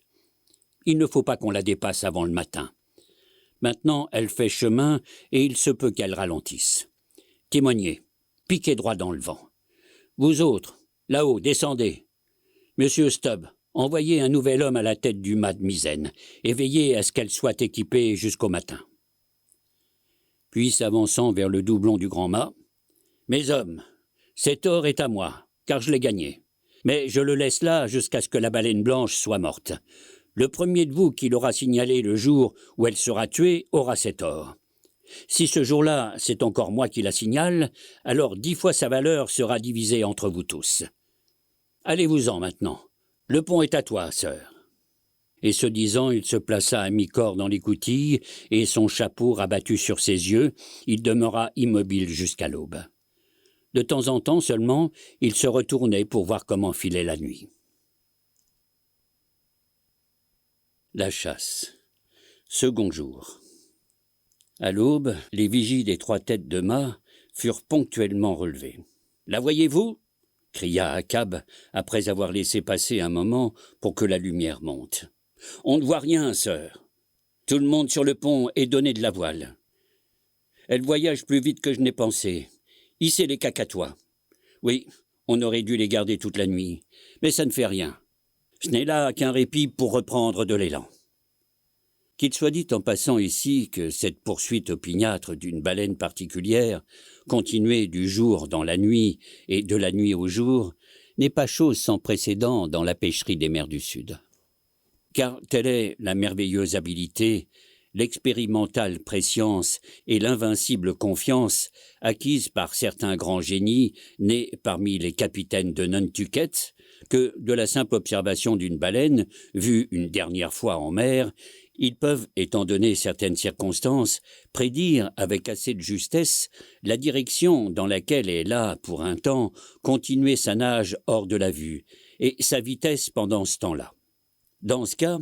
Il ne faut pas qu'on la dépasse avant le matin. Maintenant, elle fait chemin et il se peut qu'elle ralentisse. Témoignez, piquez droit dans le vent. Vous autres, là-haut, descendez. Monsieur Stubb, envoyez un nouvel homme à la tête du mât de misaine et veillez à ce qu'elle soit équipée jusqu'au matin. » Puis, s'avançant vers le doublon du grand mât, « Mes hommes, cet or est à moi, car je l'ai gagné. Mais je le laisse là jusqu'à ce que la baleine blanche soit morte. Le premier de vous qui l'aura signalé le jour où elle sera tuée aura cet or. Si ce jour-là, c'est encore moi qui la signale, alors 10 fois sa valeur sera divisée entre vous tous. Allez-vous-en maintenant. Le pont est à toi, sœur. » Et ce disant, il se plaça à mi-corps dans l'écoutille, et son chapeau rabattu sur ses yeux, il demeura immobile jusqu'à l'aube. De temps en temps seulement, il se retournait pour voir comment filait la nuit. La chasse. Second jour. À l'aube, les vigies des 3 têtes de mât furent ponctuellement relevées. « La voyez-vous » cria Achab, après avoir laissé passer un moment pour que la lumière monte. « On ne voit rien, sœur. Tout le monde sur le pont est donné de la voile. Elle voyage plus vite que je n'ai pensé. Hissez les cacatois. Oui, on aurait dû les garder toute la nuit, mais ça ne fait rien. Ce n'est là qu'un répit pour reprendre de l'élan. » Qu'il soit dit en passant ici que cette poursuite opiniâtre d'une baleine particulière, continuée du jour dans la nuit et de la nuit au jour, n'est pas chose sans précédent dans la pêcherie des mers du Sud. Car telle est la merveilleuse habileté, l'expérimentale prescience et l'invincible confiance acquises par certains grands génies nés parmi les capitaines de Nantucket, que, de la simple observation d'une baleine, vue une dernière fois en mer, ils peuvent, étant donné certaines circonstances, prédire avec assez de justesse la direction dans laquelle elle a, pour un temps, continué sa nage hors de la vue, et sa vitesse pendant ce temps-là. Dans ce cas,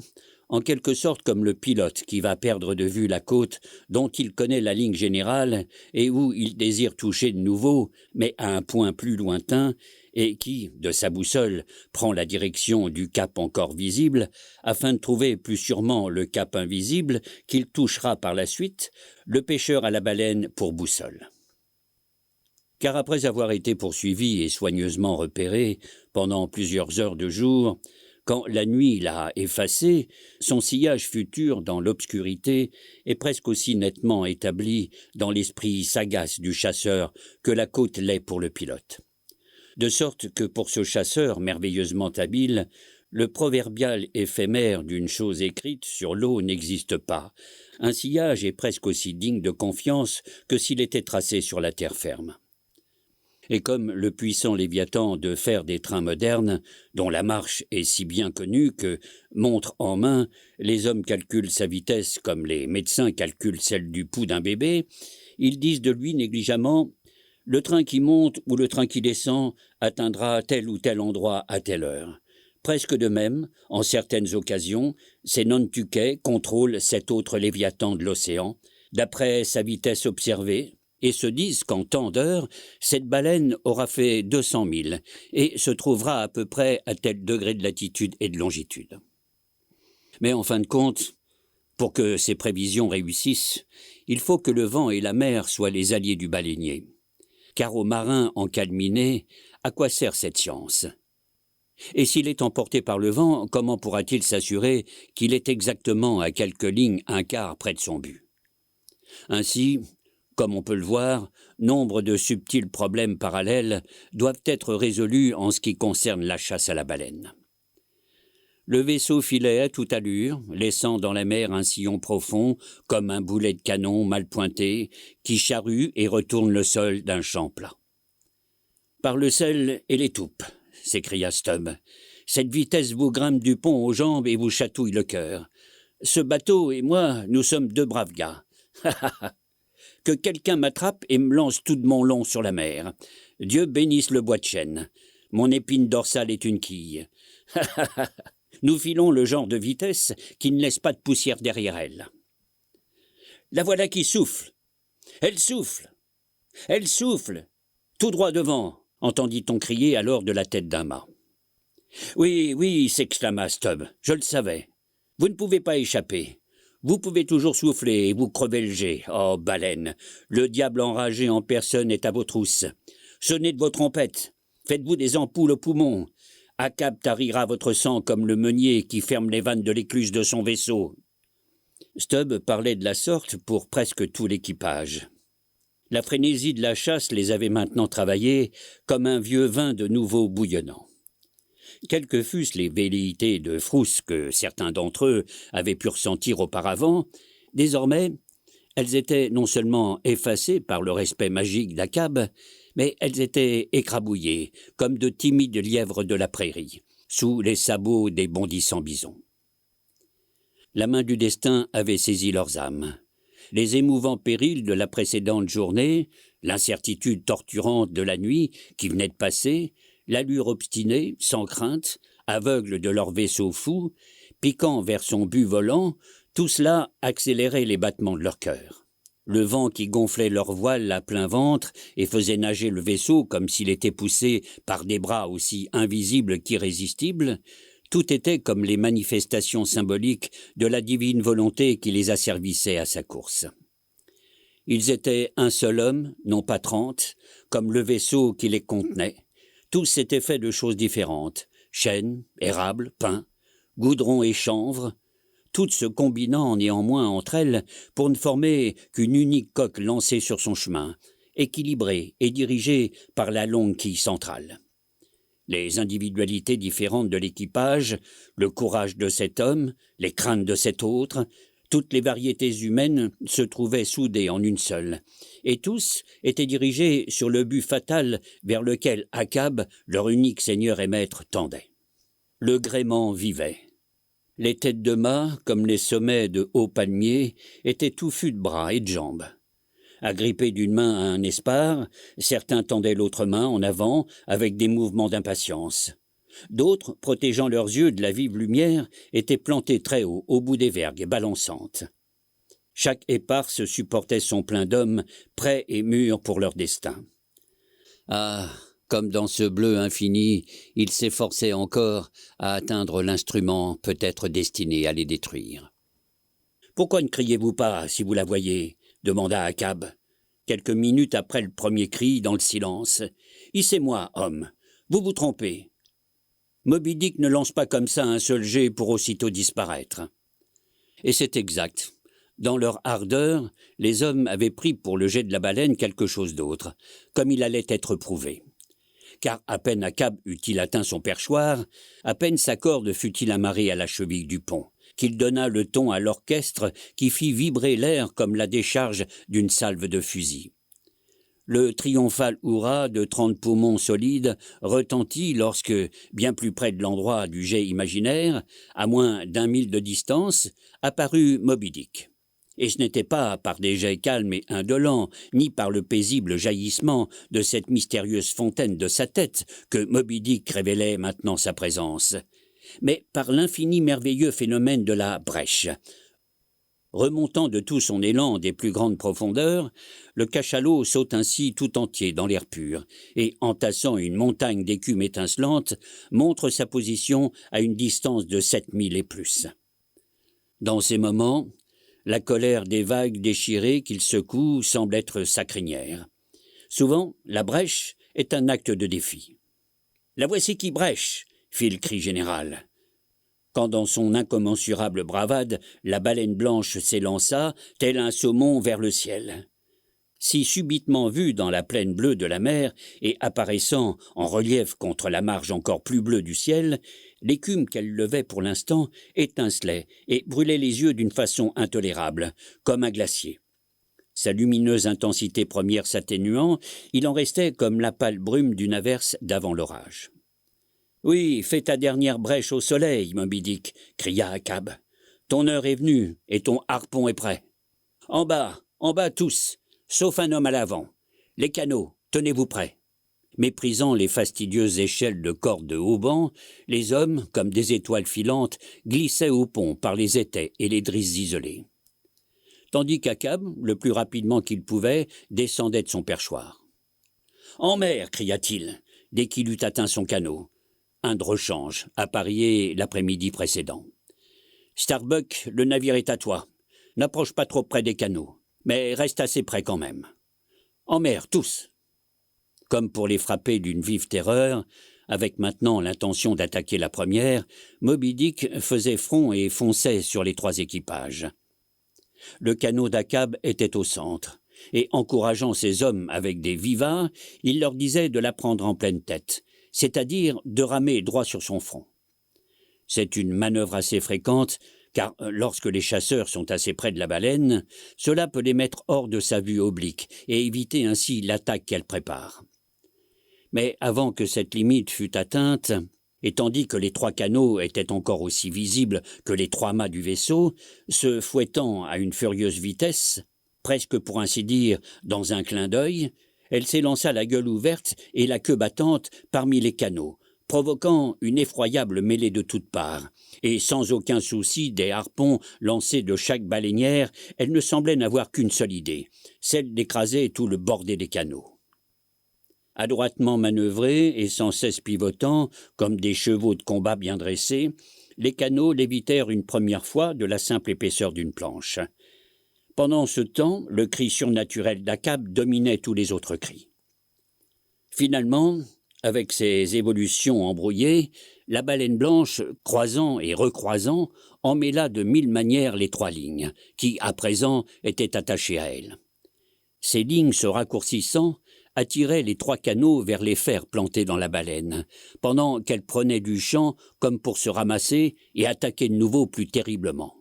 en quelque sorte comme le pilote qui va perdre de vue la côte dont il connaît la ligne générale et où il désire toucher de nouveau, mais à un point plus lointain, et qui, de sa boussole, prend la direction du cap encore visible, afin de trouver plus sûrement le cap invisible qu'il touchera par la suite, le pêcheur à la baleine pour boussole. Car après avoir été poursuivi et soigneusement repéré pendant plusieurs heures de jour, Quand la nuit l'a effacé, son sillage futur dans l'obscurité est presque aussi nettement établi dans l'esprit sagace du chasseur que la côte l'est pour le pilote. De sorte que pour ce chasseur merveilleusement habile, le proverbial éphémère d'une chose écrite sur l'eau n'existe pas. Un sillage est presque aussi digne de confiance que s'il était tracé sur la terre ferme. Et comme le puissant Léviathan de fer des trains modernes, dont la marche est si bien connue que, montre en main, les hommes calculent sa vitesse comme les médecins calculent celle du pouls d'un bébé, ils disent de lui négligemment « Le train qui monte ou le train qui descend atteindra tel ou tel endroit à telle heure ». Presque de même, en certaines occasions, ces Nantuckets contrôlent cet autre Léviathan de l'océan, d'après sa vitesse observée, et se disent qu'en temps d'heure, cette baleine aura fait 200 000 et se trouvera à peu près à tel degré de latitude et de longitude. Mais en fin de compte, pour que ces prévisions réussissent, il faut que le vent et la mer soient les alliés du baleinier. Car au marin encalminé, à quoi sert cette science ? Et s'il est emporté par le vent, comment pourra-t-il s'assurer qu'il est exactement à quelques lignes un quart près de son but ? Ainsi, comme on peut le voir, nombre de subtils problèmes parallèles doivent être résolus en ce qui concerne la chasse à la baleine. Le vaisseau filait à toute allure, laissant dans la mer un sillon profond, comme un boulet de canon mal pointé, qui charrue et retourne le sol d'un champ plat. « Par le sel et les toupes !» s'écria Stubb. « Cette vitesse vous grimpe du pont aux jambes et vous chatouille le cœur. Ce bateau et moi, nous sommes deux braves gars. Que quelqu'un m'attrape et me lance tout de mon long sur la mer. Dieu bénisse le bois de chêne. Mon épine dorsale est une quille. Nous filons le genre de vitesse qui ne laisse pas de poussière derrière elle. La voilà qui souffle. Elle souffle. Elle souffle. Tout droit devant, entendit-on crier alors de la tête d'un mât. Oui, oui, s'exclama Stubb, je le savais. Vous ne pouvez pas échapper. Vous pouvez toujours souffler et vous crever le jet. Oh, baleine, le diable enragé en personne est à vos trousses. Sonnez de vos trompettes. Faites-vous des ampoules aux poumons. Achab tarira votre sang comme le meunier qui ferme les vannes de l'écluse de son vaisseau. Stubb parlait de la sorte pour presque tout l'équipage. La frénésie de la chasse les avait maintenant travaillés comme un vieux vin de nouveau bouillonnant. Quelles que fussent les velléités de frousse que certains d'entre eux avaient pu ressentir auparavant, désormais, elles étaient non seulement effacées par le respect magique d'Achab, mais elles étaient écrabouillées, comme de timides lièvres de la prairie, sous les sabots des bondissants bisons. La main du destin avait saisi leurs âmes. Les émouvants périls de la précédente journée, l'incertitude torturante de la nuit qui venait de passer, l'allure obstinée, sans crainte, aveugle de leur vaisseau fou, piquant vers son but volant, tout cela accélérait les battements de leur cœur. Le vent qui gonflait leur voile à plein ventre et faisait nager le vaisseau comme s'il était poussé par des bras aussi invisibles qu'irrésistibles, tout était comme les manifestations symboliques de la divine volonté qui les asservissait à sa course. Ils étaient un seul homme, non pas 30, comme le vaisseau qui les contenait. Tous étaient faits de choses différentes, chêne, érable, pin, goudron et chanvre, toutes se combinant néanmoins entre elles pour ne former qu'une unique coque lancée sur son chemin, équilibrée et dirigée par la longue quille centrale. Les individualités différentes de l'équipage, le courage de cet homme, les craintes de cet autre, toutes les variétés humaines se trouvaient soudées en une seule, et tous étaient dirigés sur le but fatal vers lequel Achab, leur unique seigneur et maître, tendait. Le gréement vivait. Les têtes de mât, comme les sommets de hauts palmiers, étaient touffus de bras et de jambes. Agrippés d'une main à un espar, certains tendaient l'autre main en avant avec des mouvements d'impatience. D'autres, protégeant leurs yeux de la vive lumière, étaient plantés très haut, au bout des vergues, balançantes. Chaque éparse supportait son plein d'hommes, prêts et mûrs pour leur destin. Ah, comme dans ce bleu infini, ils s'efforçaient encore à atteindre l'instrument peut-être destiné à les détruire. « Pourquoi ne criez-vous pas, si vous la voyez ?» demanda Achab, quelques minutes après le premier cri, dans le silence. « Hissez-moi, homme, vous vous trompez. » Moby Dick ne lance pas comme ça un seul jet pour aussitôt disparaître. Et c'est exact. Dans leur ardeur, les hommes avaient pris pour le jet de la baleine quelque chose d'autre, comme il allait être prouvé. Car à peine Achab eut-il atteint son perchoir, à peine sa corde fut-il amarrée à la cheville du pont, qu'il donna le ton à l'orchestre qui fit vibrer l'air comme la décharge d'une salve de fusil. Le triomphal hurrah de 30 poumons solides retentit lorsque, bien plus près de l'endroit du jet imaginaire, à moins d'1 mille de distance, apparut Moby Dick. Et ce n'était pas par des jets calmes et indolents, ni par le paisible jaillissement de cette mystérieuse fontaine de sa tête que Moby Dick révélait maintenant sa présence, mais par l'infini merveilleux phénomène de la brèche. Remontant de tout son élan des plus grandes profondeurs, le cachalot saute ainsi tout entier dans l'air pur et, entassant une montagne d'écume étincelante, montre sa position à une distance de 7000 et plus. Dans ces moments, la colère des vagues déchirées qu'il secoue semble être sa crinière. Souvent, la brèche est un acte de défi. « La voici qui brèche !» fit le cri général. Quand dans son incommensurable bravade, la baleine blanche s'élança, tel un saumon vers le ciel. Si subitement vue dans la plaine bleue de la mer et apparaissant en relief contre la marge encore plus bleue du ciel, l'écume qu'elle levait pour l'instant étincelait et brûlait les yeux d'une façon intolérable, comme un glacier. Sa lumineuse intensité première s'atténuant, il en restait comme la pâle brume d'une averse d'avant l'orage. « Oui, fais ta dernière brèche au soleil, Moby Dick !» cria Achab. « Ton heure est venue et ton harpon est prêt. En bas tous, sauf un homme à l'avant. Les canots, tenez-vous prêts. » Méprisant les fastidieuses échelles de corde de haubans, les hommes, comme des étoiles filantes, glissaient au pont par les étais et les drisses isolées. Tandis qu'Achab, le plus rapidement qu'il pouvait, descendait de son perchoir. « En mer !» cria-t-il, dès qu'il eut atteint son canot. Un de rechange, apparié l'après-midi précédent. « Starbuck, le navire est à toi. N'approche pas trop près des canots, mais reste assez près quand même. En mer, tous !» Comme pour les frapper d'une vive terreur, avec maintenant l'intention d'attaquer la première, Moby Dick faisait front et fonçait sur les 3 équipages. Le canot d'Achab était au centre, et encourageant ses hommes avec des vivats, il leur disait de la prendre en pleine tête, c'est-à-dire de ramer droit sur son front. C'est une manœuvre assez fréquente, car lorsque les chasseurs sont assez près de la baleine, cela peut les mettre hors de sa vue oblique et éviter ainsi l'attaque qu'elle prépare. Mais avant que cette limite fût atteinte, et tandis que les 3 canots étaient encore aussi visibles que les 3 mâts du vaisseau, se fouettant à une furieuse vitesse, presque pour ainsi dire dans un clin d'œil, elle s'élança la gueule ouverte et la queue battante parmi les canots, provoquant une effroyable mêlée de toutes parts. Et sans aucun souci des harpons lancés de chaque baleinière, elle ne semblait n'avoir qu'une seule idée, celle d'écraser tout le bordé des canots. Adroitement manœuvrés et sans cesse pivotant, comme des chevaux de combat bien dressés, les canots l'évitèrent une première fois de la simple épaisseur d'une planche. Pendant ce temps, le cri surnaturel d'Achab dominait tous les autres cris. Finalement, avec ses évolutions embrouillées, la baleine blanche, croisant et recroisant, emmêla de 1000 manières les 3 lignes, qui, à présent, étaient attachées à elle. Ces lignes se raccourcissant, attiraient les 3 canots vers les fers plantés dans la baleine, pendant qu'elle prenait du champ comme pour se ramasser et attaquer de nouveau plus terriblement.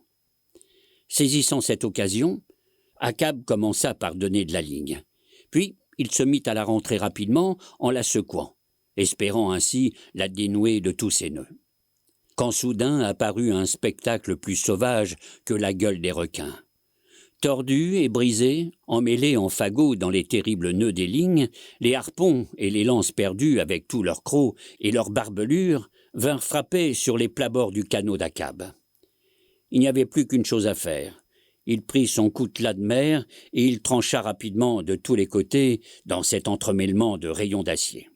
Saisissant cette occasion, Achab commença par donner de la ligne. Puis, il se mit à la rentrer rapidement en la secouant, espérant ainsi la dénouer de tous ses nœuds. Quand soudain apparut un spectacle plus sauvage que la gueule des requins. Tordus et brisés, emmêlés en fagots dans les terribles nœuds des lignes, les harpons et les lances perdues avec tous leurs crocs et leurs barbelures vinrent frapper sur les plabords du canot d'Achab. Il n'y avait plus qu'une chose à faire. Il prit son coutelas de mer et il trancha rapidement de tous les côtés dans cet entremêlement de rayons d'acier.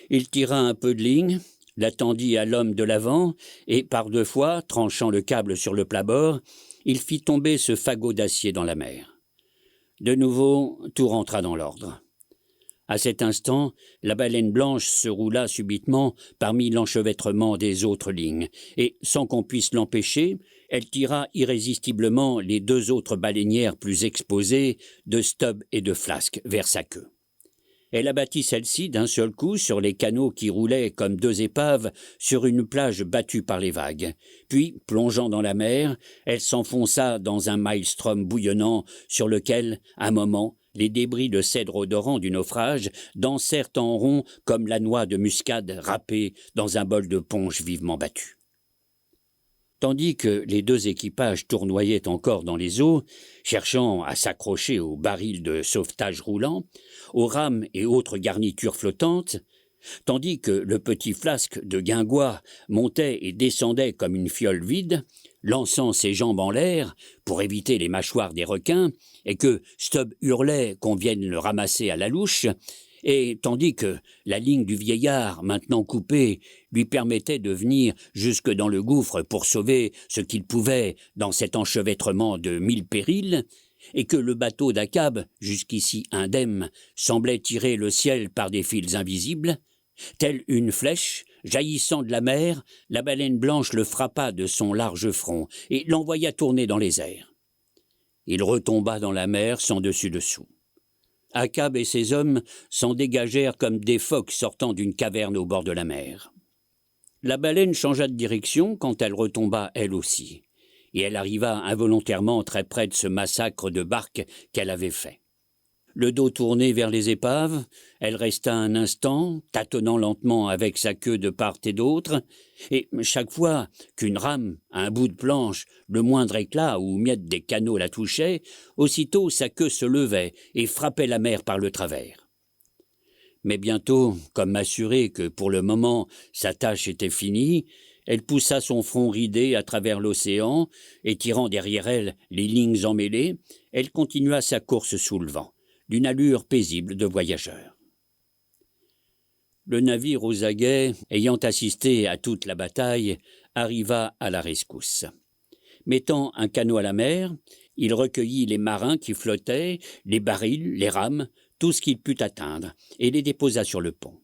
Il tira un peu de ligne, la tendit à l'homme de l'avant et, par 2 fois, tranchant le câble sur le plat-bord, il fit tomber ce fagot d'acier dans la mer. De nouveau, tout rentra dans l'ordre. À cet instant, la baleine blanche se roula subitement parmi l'enchevêtrement des autres lignes, et, sans qu'on puisse l'empêcher, elle tira irrésistiblement les 2 autres baleinières plus exposées, de Stubb et de Flask, vers sa queue. Elle abattit celle-ci d'un seul coup sur les canots qui roulaient comme 2 épaves sur une plage battue par les vagues. Puis, plongeant dans la mer, elle s'enfonça dans un maelstrom bouillonnant sur lequel, un moment, les débris de cèdre odorant du naufrage dansèrent en rond comme la noix de muscade râpée dans un bol de punch vivement battu. Tandis que les 2 équipages tournoyaient encore dans les eaux, cherchant à s'accrocher aux barils de sauvetage roulants, aux rames et autres garnitures flottantes, tandis que le petit Flasque de guingois montait et descendait comme une fiole vide, lançant ses jambes en l'air pour éviter les mâchoires des requins, et que Stubb hurlait qu'on vienne le ramasser à la louche, et tandis que la ligne du vieillard, maintenant coupée, lui permettait de venir jusque dans le gouffre pour sauver ce qu'il pouvait dans cet enchevêtrement de 1000 périls, et que le bateau d'Achab, jusqu'ici indemne, semblait tirer le ciel par des fils invisibles, telle une flèche, jaillissant de la mer, la baleine blanche le frappa de son large front et l'envoya tourner dans les airs. Il retomba dans la mer sans dessus-dessous. Achab et ses hommes s'en dégagèrent comme des phoques sortant d'une caverne au bord de la mer. La baleine changea de direction quand elle retomba elle aussi, et elle arriva involontairement très près de ce massacre de barques qu'elle avait fait. Le dos tourné vers les épaves, elle resta un instant, tâtonnant lentement avec sa queue de part et d'autre, et chaque fois qu'une rame, un bout de planche, le moindre éclat ou miette des canots la touchait, aussitôt sa queue se levait et frappait la mer par le travers. Mais bientôt, comme assurée que pour le moment sa tâche était finie, elle poussa son front ridé à travers l'océan, et tirant derrière elle les lignes emmêlées, elle continua sa course sous le vent, d'une allure paisible de voyageur. Le navire aux aguets, ayant assisté à toute la bataille, arriva à la rescousse. Mettant un canot à la mer, il recueillit les marins qui flottaient, les barils, les rames, tout ce qu'il put atteindre, et les déposa sur le pont.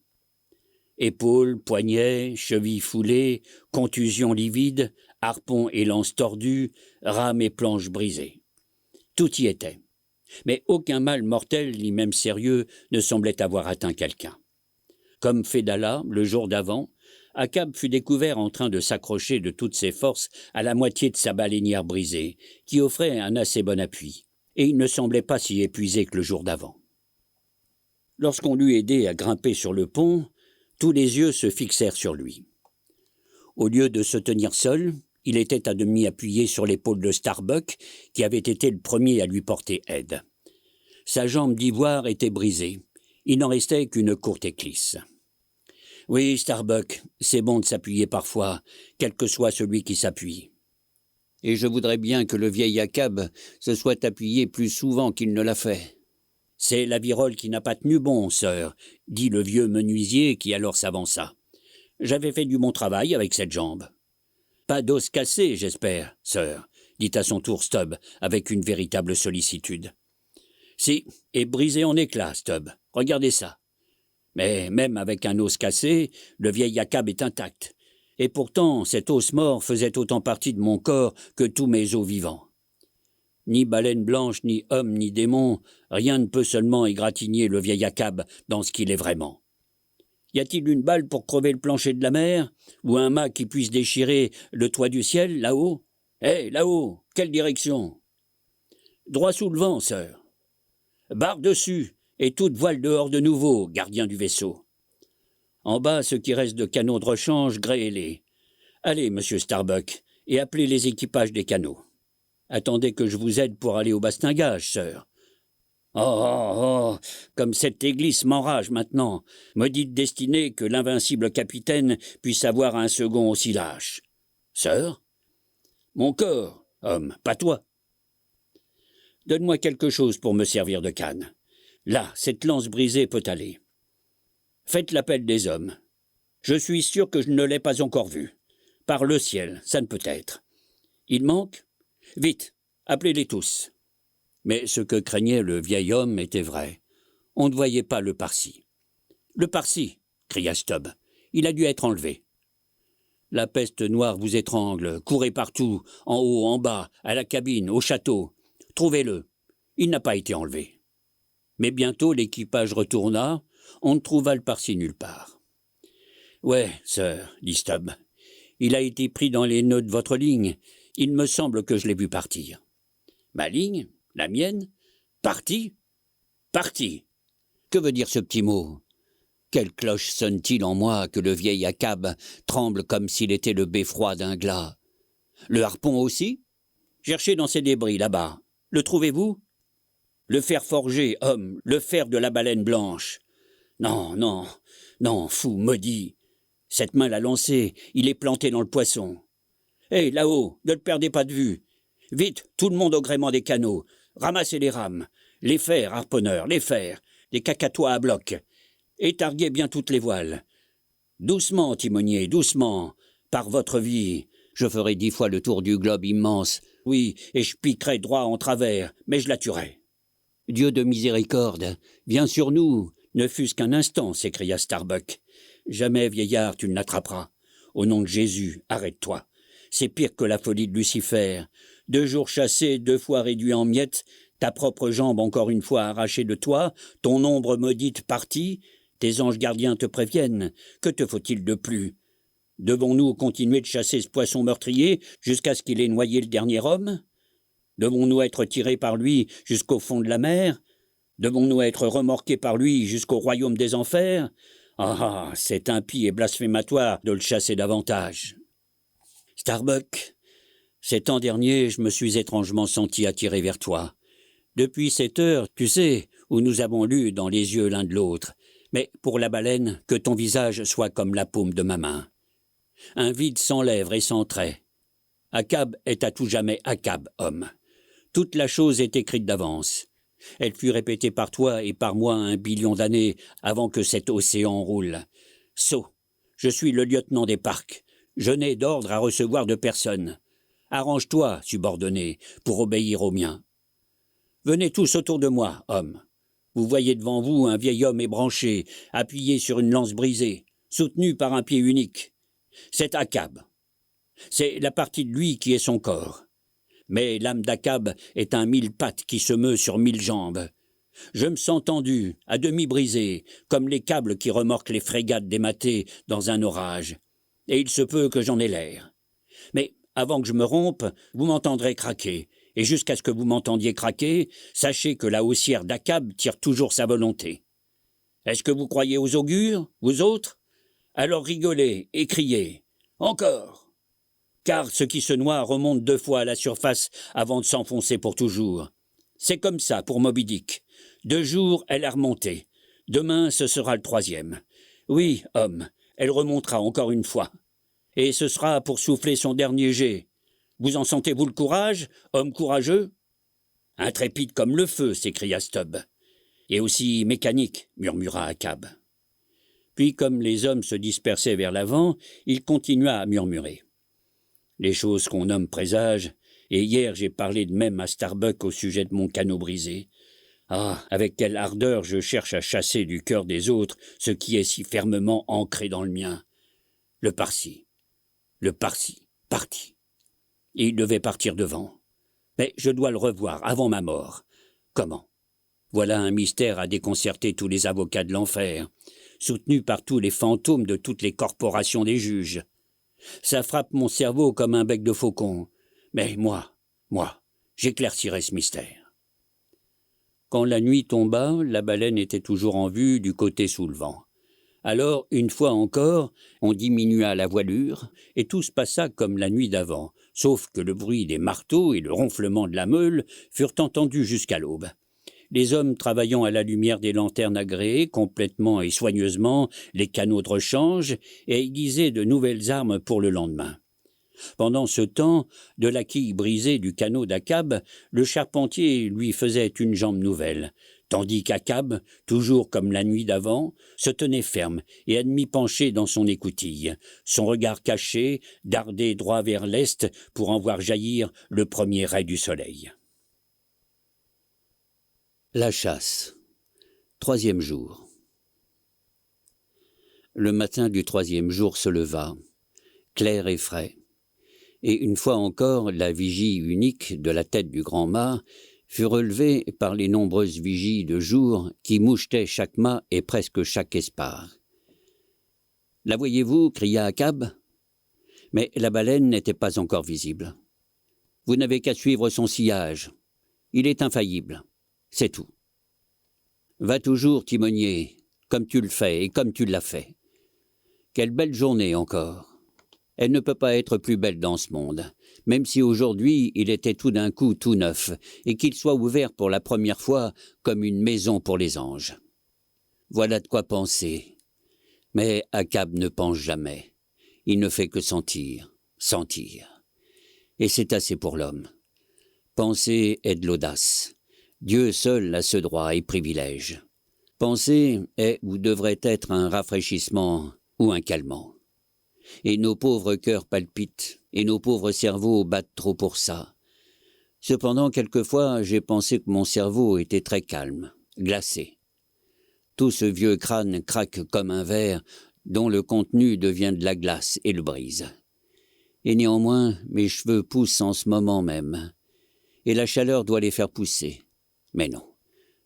Épaules, poignets, chevilles foulées, contusions livides, harpons et lances tordues, rames et planches brisées. Tout y était. Mais aucun mal mortel, ni même sérieux, ne semblait avoir atteint quelqu'un. Comme Fedallah, le jour d'avant, Achab fut découvert en train de s'accrocher de toutes ses forces à la moitié de sa baleinière brisée, qui offrait un assez bon appui, et il ne semblait pas si épuisé que le jour d'avant. Lorsqu'on l'eut aidé à grimper sur le pont, tous les yeux se fixèrent sur lui. Au lieu de se tenir seul, il était à demi appuyé sur l'épaule de Starbuck, qui avait été le premier à lui porter aide. Sa jambe d'ivoire était brisée. Il n'en restait qu'une courte éclisse. « Oui, Starbuck, c'est bon de s'appuyer parfois, quel que soit celui qui s'appuie. Et je voudrais bien que le vieil Achab se soit appuyé plus souvent qu'il ne l'a fait. C'est la virole qui n'a pas tenu bon, sœur, dit le vieux menuisier qui alors s'avança. J'avais fait du bon travail avec cette jambe. Pas d'os cassé, j'espère, sœur, dit à son tour Stubb, avec une véritable sollicitude. Si, et brisé en éclats, Stubb, regardez ça. Mais même avec un os cassé, le vieil Achab est intact. Et pourtant, cet os mort faisait autant partie de mon corps que tous mes os vivants. Ni baleine blanche, ni homme, ni démon, rien ne peut seulement égratigner le vieil Achab dans ce qu'il est vraiment. Y a-t-il une balle pour crever le plancher de la mer, ou un mât qui puisse déchirer le toit du ciel, là-haut? Là-haut, quelle direction? Droit sous le vent, sœur. Barre dessus, et toute voile dehors de nouveau, gardien du vaisseau. En bas, ce qui reste de canaux de rechange, gréez-les. Allez, monsieur Starbuck, et appelez les équipages des canots. Attendez que je vous aide pour aller au bastingage, sœur. Oh, comme cette église m'enrage maintenant. Maudite destinée que l'invincible capitaine puisse avoir un second aussi lâche. Sœur? Mon corps, homme, pas toi. Donne-moi quelque chose pour me servir de canne. Là, cette lance brisée peut aller. Faites l'appel des hommes. Je suis sûr que je ne l'ai pas encore vu. Par le ciel, ça ne peut être. Il manque? Vite, appelez-les tous. Mais ce que craignait le vieil homme était vrai. On ne voyait pas le Parsi. « Le Parsi !» cria Stubb. « Il a dû être enlevé. » « La peste noire vous étrangle, courez partout, en haut, en bas, à la cabine, au château. Trouvez-le. Il n'a pas été enlevé. » Mais bientôt l'équipage retourna, on ne trouva le Parsi nulle part. « Ouais, sir, dit Stubb. Il a été pris dans les nœuds de votre ligne. Il me semble que je l'ai vu partir. » « Ma ligne? La mienne? Parti? Parti? Que veut dire ce petit mot? Quelle cloche sonne-t-il en moi que le vieil Achab tremble comme s'il était le beffroi d'un glas? Le harpon aussi? Cherchez dans ces débris là-bas. Le trouvez-vous? Le fer forgé, homme, le fer de la baleine blanche. Non, non, non, fou, maudit. Cette main l'a lancé, il est planté dans le poisson. Hé, là-haut, ne le perdez pas de vue. Vite, tout le monde au gréement des canots. Ramassez les rames, les fers, harponneurs, les fers, les cacatois à bloc. Étarguez bien toutes les voiles. Doucement, timonier, doucement. Par votre vie, je ferai 10 fois le tour du globe immense. Oui, et je piquerai droit en travers, mais je la tuerai. Dieu de miséricorde, viens sur nous, ne fût-ce qu'un instant, s'écria Starbuck. Jamais, vieillard, tu ne l'attraperas. Au nom de Jésus, arrête-toi. C'est pire que la folie de Lucifer. 2 jours chassés, 2 fois réduit en miettes, ta propre jambe encore une fois arrachée de toi, ton ombre maudite partie. Tes anges gardiens te préviennent. Que te faut-il de plus? Devons-nous continuer de chasser ce poisson meurtrier jusqu'à ce qu'il ait noyé le dernier homme? Devons-nous être tirés par lui jusqu'au fond de la mer? Devons-nous être remorqués par lui jusqu'au royaume des enfers? Ah, c'est impie et blasphématoire de le chasser davantage. Starbuck, ces temps derniers, je me suis étrangement senti attiré vers toi. Depuis cette heure, tu sais, où nous avons lu dans les yeux l'un de l'autre. Mais pour la baleine, que ton visage soit comme la paume de ma main. Un vide sans lèvres et sans traits. Achab est à tout jamais Achab, homme. Toute la chose est écrite d'avance. Elle fut répétée par toi et par moi 1 billion d'années avant que cet océan roule. Sot, je suis le lieutenant des parcs. Je n'ai d'ordre à recevoir de personne. Arrange-toi, subordonné, pour obéir aux miens. Venez tous autour de moi, hommes. Vous voyez devant vous un vieil homme ébranché, appuyé sur une lance brisée, soutenu par un pied unique. C'est Achab. C'est la partie de lui qui est son corps. Mais l'âme d'Achab est un 1000 pattes qui se meut sur 1000 jambes. Je me sens tendu, à demi brisé, comme les câbles qui remorquent les frégates dématées dans un orage. Et il se peut que j'en ai l'air. Mais avant que je me rompe, vous m'entendrez craquer. Et jusqu'à ce que vous m'entendiez craquer, sachez que la haussière d'Achab tire toujours sa volonté. Est-ce que vous croyez aux augures, vous autres? Alors rigolez et criez. Encore! Car ce qui se noie remonte 2 fois à la surface avant de s'enfoncer pour toujours. C'est comme ça pour Moby Dick. 2 jours, elle a remonté. Demain, ce sera le 3e. Oui, homme, elle remontera encore une fois. Et ce sera pour souffler son dernier jet. Vous en sentez-vous le courage, homme courageux? Intrépide comme le feu, s'écria Stubb. Et aussi mécanique, murmura Achab. Puis, comme les hommes se dispersaient vers l'avant, il continua à murmurer. Les choses qu'on nomme présages, et hier j'ai parlé de même à Starbuck au sujet de mon canot brisé. Ah, avec quelle ardeur je cherche à chasser du cœur des autres ce qui est si fermement ancré dans le mien. Le Parsi, parti. Et il devait partir devant. Mais je dois le revoir avant ma mort. Comment? Voilà un mystère à déconcerter tous les avocats de l'enfer, soutenus par tous les fantômes de toutes les corporations des juges. Ça frappe mon cerveau comme un bec de faucon. Mais moi, j'éclaircirai ce mystère. Quand la nuit tomba, la baleine était toujours en vue du côté sous le vent. Alors, une fois encore, on diminua la voilure, et tout se passa comme la nuit d'avant, sauf que le bruit des marteaux et le ronflement de la meule furent entendus jusqu'à l'aube. Les hommes travaillant à la lumière des lanternes agréées complètement et soigneusement les canaux de rechange et aiguisaient de nouvelles armes pour le lendemain. Pendant ce temps, de la quille brisée du canot d'Achab, le charpentier lui faisait une jambe nouvelle, tandis qu'Achab, toujours comme la nuit d'avant, se tenait ferme et à demi penché dans son écoutille, son regard caché, dardé droit vers l'est pour en voir jaillir le premier ray du soleil. La chasse. Troisième jour. Le matin du troisième jour se leva, clair et frais, et une fois encore la vigie unique de la tête du grand mât fut relevée par les nombreuses vigies de jour qui mouchetaient chaque mât et presque chaque espar. « La voyez-vous » cria Achab. Mais la baleine n'était pas encore visible. « Vous n'avez qu'à suivre son sillage. Il est infaillible. C'est tout. Va toujours, timonier, comme tu le fais et comme tu l'as fait. Quelle belle journée encore. Elle ne peut pas être plus belle dans ce monde, même si aujourd'hui il était tout d'un coup tout neuf, et qu'il soit ouvert pour la première fois comme une maison pour les anges. Voilà de quoi penser. Mais Achab ne pense jamais. Il ne fait que sentir, sentir. Et c'est assez pour l'homme. Penser est de l'audace. Dieu seul a ce droit et privilège. Penser est ou devrait être un rafraîchissement ou un calmant. Et nos pauvres cœurs palpitent, et nos pauvres cerveaux battent trop pour ça. Cependant, quelquefois, j'ai pensé que mon cerveau était très calme, glacé. Tout ce vieux crâne craque comme un verre dont le contenu devient de la glace et le brise. Et néanmoins, mes cheveux poussent en ce moment même, et la chaleur doit les faire pousser. Mais non.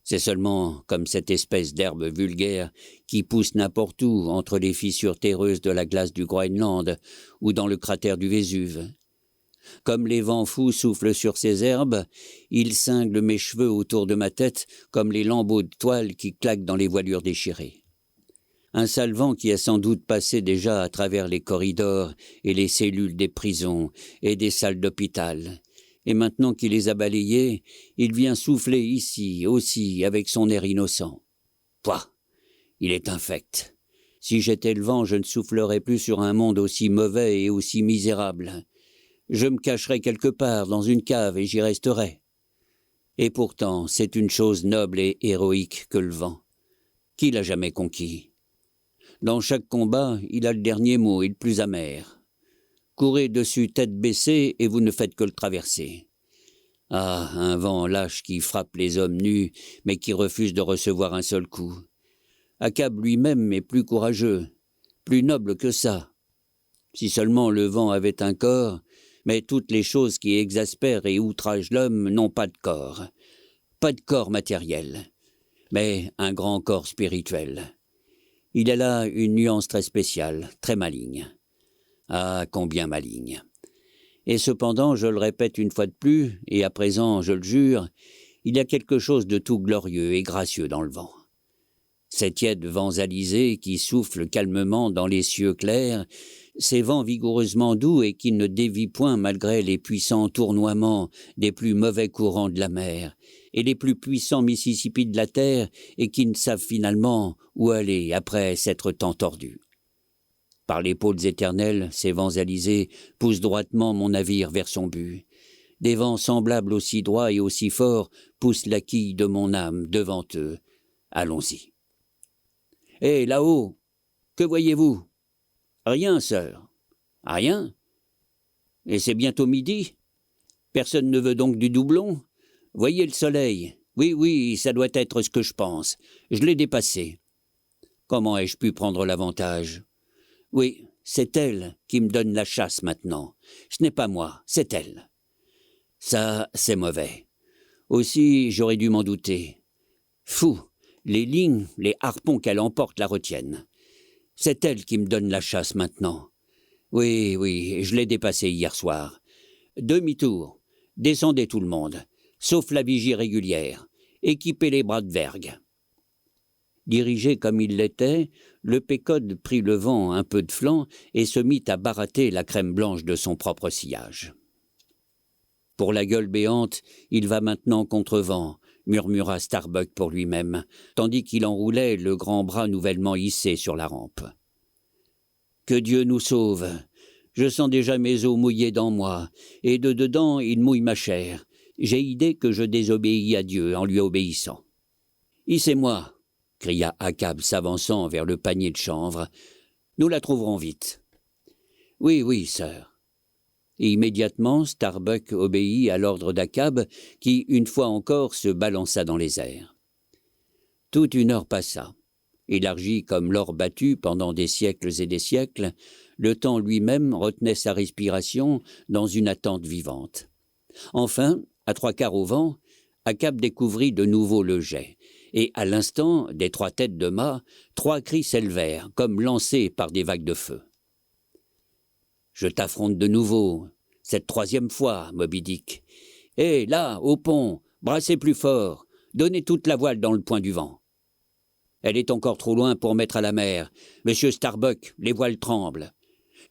C'est seulement comme cette espèce d'herbe vulgaire qui pousse n'importe où entre les fissures terreuses de la glace du Groenland ou dans le cratère du Vésuve. Comme les vents fous soufflent sur ces herbes, ils cinglent mes cheveux autour de ma tête comme les lambeaux de toile qui claquent dans les voilures déchirées. Un sale vent qui a sans doute passé déjà à travers les corridors et les cellules des prisons et des salles d'hôpital. Et maintenant qu'il les a balayés, il vient souffler ici aussi avec son air innocent. Pouah, il est infect. Si j'étais le vent, je ne soufflerais plus sur un monde aussi mauvais et aussi misérable. Je me cacherais quelque part dans une cave et j'y resterais. Et pourtant, c'est une chose noble et héroïque que le vent. Qui l'a jamais conquis? Dans chaque combat, il a le dernier mot et le plus amer. Courez dessus tête baissée et vous ne faites que le traverser. Ah, un vent lâche qui frappe les hommes nus, mais qui refuse de recevoir un seul coup. Achab lui-même est plus courageux, plus noble que ça. Si seulement le vent avait un corps, mais toutes les choses qui exaspèrent et outragent l'homme n'ont pas de corps matériel, mais un grand corps spirituel. Il a là une nuance très spéciale, très maligne. Ah, combien maligne. Et cependant, je le répète une fois de plus, et à présent je le jure, il y a quelque chose de tout glorieux et gracieux dans le vent. Ces tièdes vents alizés qui soufflent calmement dans les cieux clairs, ces vents vigoureusement doux et qui ne dévient point malgré les puissants tournoiements des plus mauvais courants de la mer, et les plus puissants Mississippi de la terre, et qui ne savent finalement où aller après s'être tant tordus. Par les pôles éternels, ces vents alizés poussent droitement mon navire vers son but. Des vents semblables aussi droits et aussi forts poussent la quille de mon âme devant eux. Allons-y. Hé, là-haut, que voyez-vous? Rien, sœur. Rien? Et c'est bientôt midi? Personne ne veut donc du doublon? Voyez le soleil. Oui, ça doit être ce que je pense. Je l'ai dépassé. Comment ai-je pu prendre l'avantage? Oui, c'est elle qui me donne la chasse maintenant. Ce n'est pas moi, c'est elle. Ça, c'est mauvais. Aussi, j'aurais dû m'en douter. Fou, les lignes, les harpons qu'elle emporte la retiennent. C'est elle qui me donne la chasse maintenant. Oui, je l'ai dépassée hier soir. Demi-tour, descendez tout le monde, sauf la vigie régulière. Équipez les bras de vergue. Dirigé comme il l'était, le Pécode prit le vent un peu de flanc et se mit à barater la crème blanche de son propre sillage. « Pour la gueule béante, il va maintenant contre vent », murmura Starbuck pour lui-même, tandis qu'il enroulait le grand bras nouvellement hissé sur la rampe. « Que Dieu nous sauve! Je sens déjà mes os mouillés dans moi, et de dedans il mouille ma chair. J'ai idée que je désobéis à Dieu en lui obéissant. »« Hissez-moi !» cria Achab s'avançant vers le panier de chanvre. « Nous la trouverons vite. »« Oui, sœur. » Et immédiatement, Starbuck obéit à l'ordre d'Achab, qui, une fois encore, se balança dans les airs. Toute une heure passa. Élargi comme l'or battu pendant des siècles et des siècles, le temps lui-même retenait sa respiration dans une attente vivante. Enfin, à 3/4 au vent, Achab découvrit de nouveau le jet, et à l'instant, des 3 têtes de mât, 3 cris s'élevèrent, comme lancés par des vagues de feu. « Je t'affronte de nouveau, cette 3e fois, Moby Dick. Hé, là, au pont, brassez plus fort, donnez toute la voile dans le point du vent. Elle est encore trop loin pour mettre à la mer. Monsieur Starbuck, les voiles tremblent.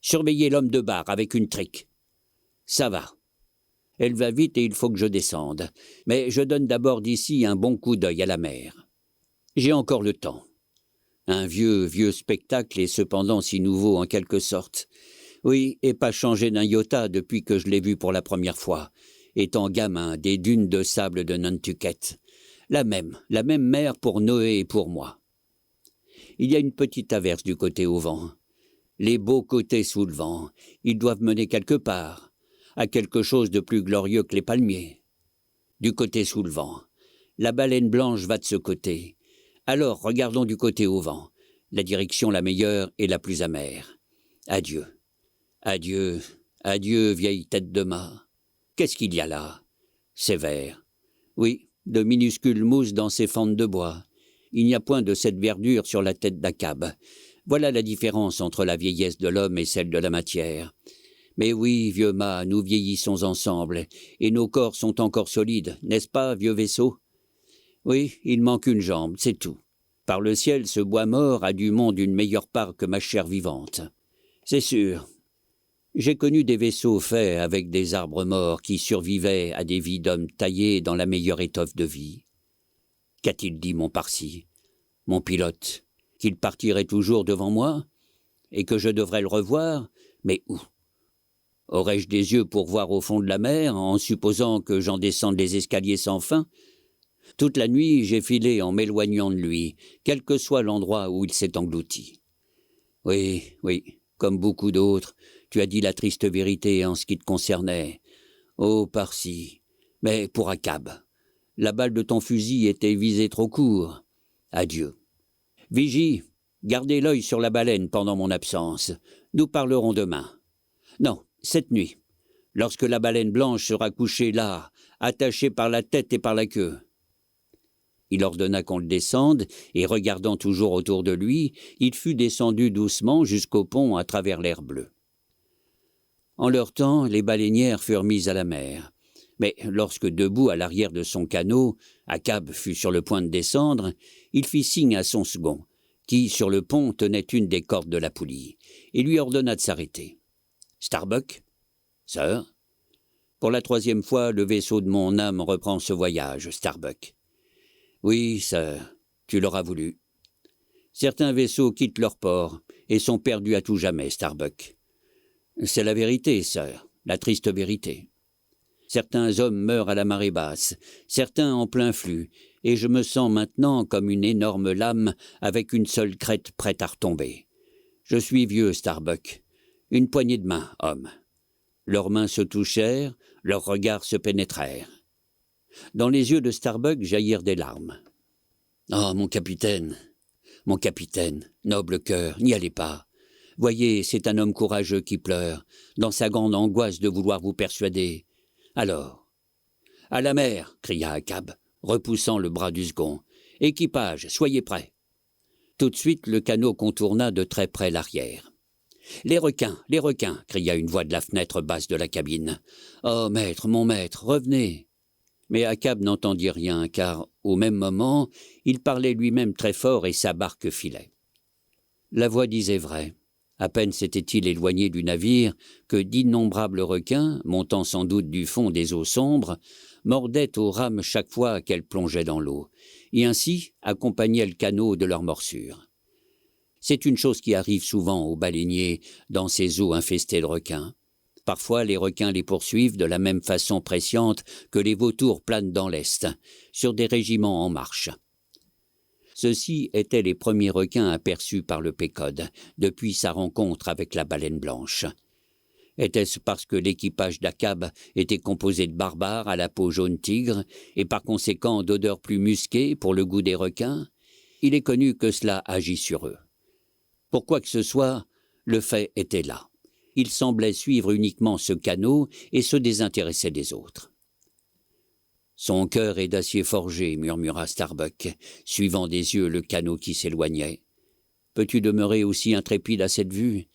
Surveillez l'homme de barre avec une trique. Ça va. Elle va vite et il faut que je descende. Mais je donne d'abord d'ici un bon coup d'œil à la mer. J'ai encore le temps. Un vieux spectacle et cependant si nouveau en quelque sorte. Oui, et pas changé d'un iota depuis que je l'ai vu pour la première fois, étant gamin des dunes de sable de Nantucket. La même mer pour Noé et pour moi. Il y a une petite averse du côté au vent. Les beaux côtés sous le vent, ils doivent mener quelque part, à quelque chose de plus glorieux que les palmiers. Du côté sous le vent, la baleine blanche va de ce côté. Alors, regardons du côté au vent, la direction la meilleure et la plus amère. Adieu. Adieu, adieu, vieille tête de mât. Qu'est-ce qu'il y a là? Sévère. Oui, de minuscules mousses dans ces fentes de bois. Il n'y a point de cette verdure sur la tête d'Achab. Voilà la différence entre la vieillesse de l'homme et celle de la matière. Mais oui, vieux mât, nous vieillissons ensemble, et nos corps sont encore solides, n'est-ce pas, vieux vaisseau? Oui, il manque une jambe, c'est tout. Par le ciel, ce bois mort a du monde une meilleure part que ma chair vivante. C'est sûr. J'ai connu des vaisseaux faits avec des arbres morts qui survivaient à des vies d'hommes taillés dans la meilleure étoffe de vie. Qu'a-t-il dit, mon Parsi, mon pilote? Qu'il partirait toujours devant moi? Et que je devrais le revoir? Mais où? Aurais-je des yeux pour voir au fond de la mer, en supposant que j'en descende les escaliers sans fin? Toute la nuit, j'ai filé en m'éloignant de lui, quel que soit l'endroit où il s'est englouti. Oui, comme beaucoup d'autres, tu as dit la triste vérité en ce qui te concernait. Oh, Parsi, mais pour Achab, la balle de ton fusil était visée trop court. Adieu. Vigie, gardez l'œil sur la baleine pendant mon absence. Nous parlerons demain. Non, cette nuit, lorsque la baleine blanche sera couchée là, attachée par la tête et par la queue. Il ordonna qu'on le descende, et regardant toujours autour de lui, il fut descendu doucement jusqu'au pont à travers l'air bleu. En leur temps, les baleinières furent mises à la mer. Mais lorsque, debout à l'arrière de son canot, Achab fut sur le point de descendre, il fit signe à son second, qui, sur le pont, tenait une des cordes de la poulie, et lui ordonna de s'arrêter. « Starbuck, sœur, pour la 3e fois, le vaisseau de mon âme reprend ce voyage, Starbuck. Oui, sœur, tu l'auras voulu. Certains vaisseaux quittent leur port et sont perdus à tout jamais, Starbuck. C'est la vérité, sœur, la triste vérité. Certains hommes meurent à la marée basse, certains en plein flux, et je me sens maintenant comme une énorme lame avec une seule crête prête à retomber. Je suis vieux, Starbuck. Une poignée de main, homme. Leurs mains se touchèrent, leurs regards se pénétrèrent. Dans les yeux de Starbuck jaillirent des larmes. « Oh, mon capitaine, noble cœur, n'y allez pas. Voyez, c'est un homme courageux qui pleure, dans sa grande angoisse de vouloir vous persuader. Alors, à la mer, cria Achab, repoussant le bras du second. Équipage, soyez prêts. Tout de suite, le canot contourna de très près l'arrière. Les requins, cria une voix de la fenêtre basse de la cabine. Oh, maître, mon maître, revenez. Mais Achab n'entendit rien, car, au même moment, il parlait lui-même très fort et sa barque filait. La voix disait vrai. À peine s'était-il éloigné du navire que d'innombrables requins, montant sans doute du fond des eaux sombres, mordaient aux rames chaque fois qu'elles plongeaient dans l'eau, et ainsi accompagnaient le canot de leurs morsures. C'est une chose qui arrive souvent aux baleiniers dans ces eaux infestées de requins. Parfois, les requins les poursuivent de la même façon presciente que les vautours planent dans l'Est, sur des régiments en marche. Ceux-ci étaient les premiers requins aperçus par le Pécode depuis sa rencontre avec la baleine blanche. Était-ce parce que l'équipage d'Achab était composé de barbares à la peau jaune tigre et par conséquent d'odeurs plus musquées pour le goût des requins? il est connu que cela agit sur eux. Pour quoi que ce soit, le fait était là. Il semblait suivre uniquement ce canot et se désintéresser des autres. « Son cœur est d'acier forgé, » murmura Starbuck, suivant des yeux le canot qui s'éloignait. « Peux-tu demeurer aussi intrépide à cette vue ?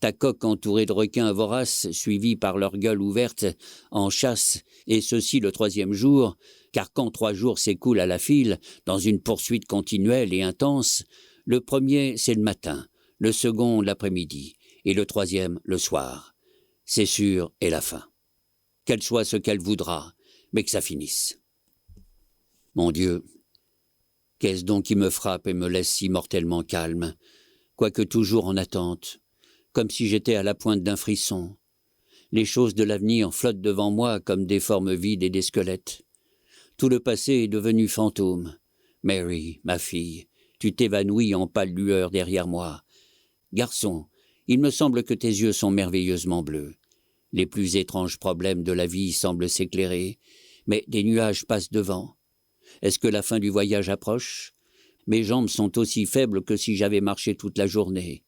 Ta coque entourée de requins voraces, suivis par leur gueule ouverte, en chasse, et ceci le 3e jour, car quand 3 jours s'écoulent à la file, dans une poursuite continuelle et intense, le premier c'est le matin, le second l'après-midi, et le 3e le soir. C'est sûr, et la fin. Qu'elle soit ce qu'elle voudra, mais que ça finisse. Mon Dieu, qu'est-ce donc qui me frappe et me laisse si mortellement calme, quoique toujours en attente, comme si j'étais à la pointe d'un frisson. Les choses de l'avenir flottent devant moi comme des formes vides et des squelettes. Tout le passé est devenu fantôme. Mary, ma fille, tu t'évanouis en pâle lueur derrière moi. Garçon, il me semble que tes yeux sont merveilleusement bleus. Les plus étranges problèmes de la vie semblent s'éclairer, mais des nuages passent devant. Est-ce que la fin du voyage approche ? Mes jambes sont aussi faibles que si j'avais marché toute la journée.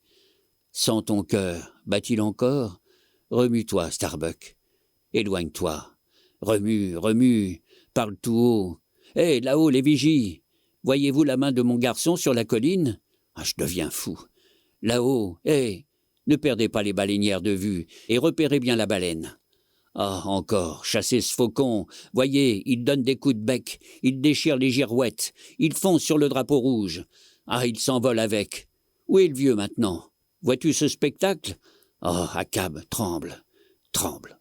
Sens ton cœur, bat-il encore ? Remue-toi, Starbuck. Éloigne-toi. Remue, remue, parle tout haut. Hé, là-haut, les vigies. Voyez-vous la main de mon garçon sur la colline ? Ah, je deviens fou. Là-haut, hé, ne perdez pas les baleinières de vue et repérez bien la baleine. Ah, encore, chassez ce faucon. Voyez, il donne des coups de bec, il déchire les girouettes, il fonce sur le drapeau rouge. Ah, il s'envole avec. Où est le vieux maintenant ? Vois-tu ce spectacle ? Oh, Achab, tremble, tremble.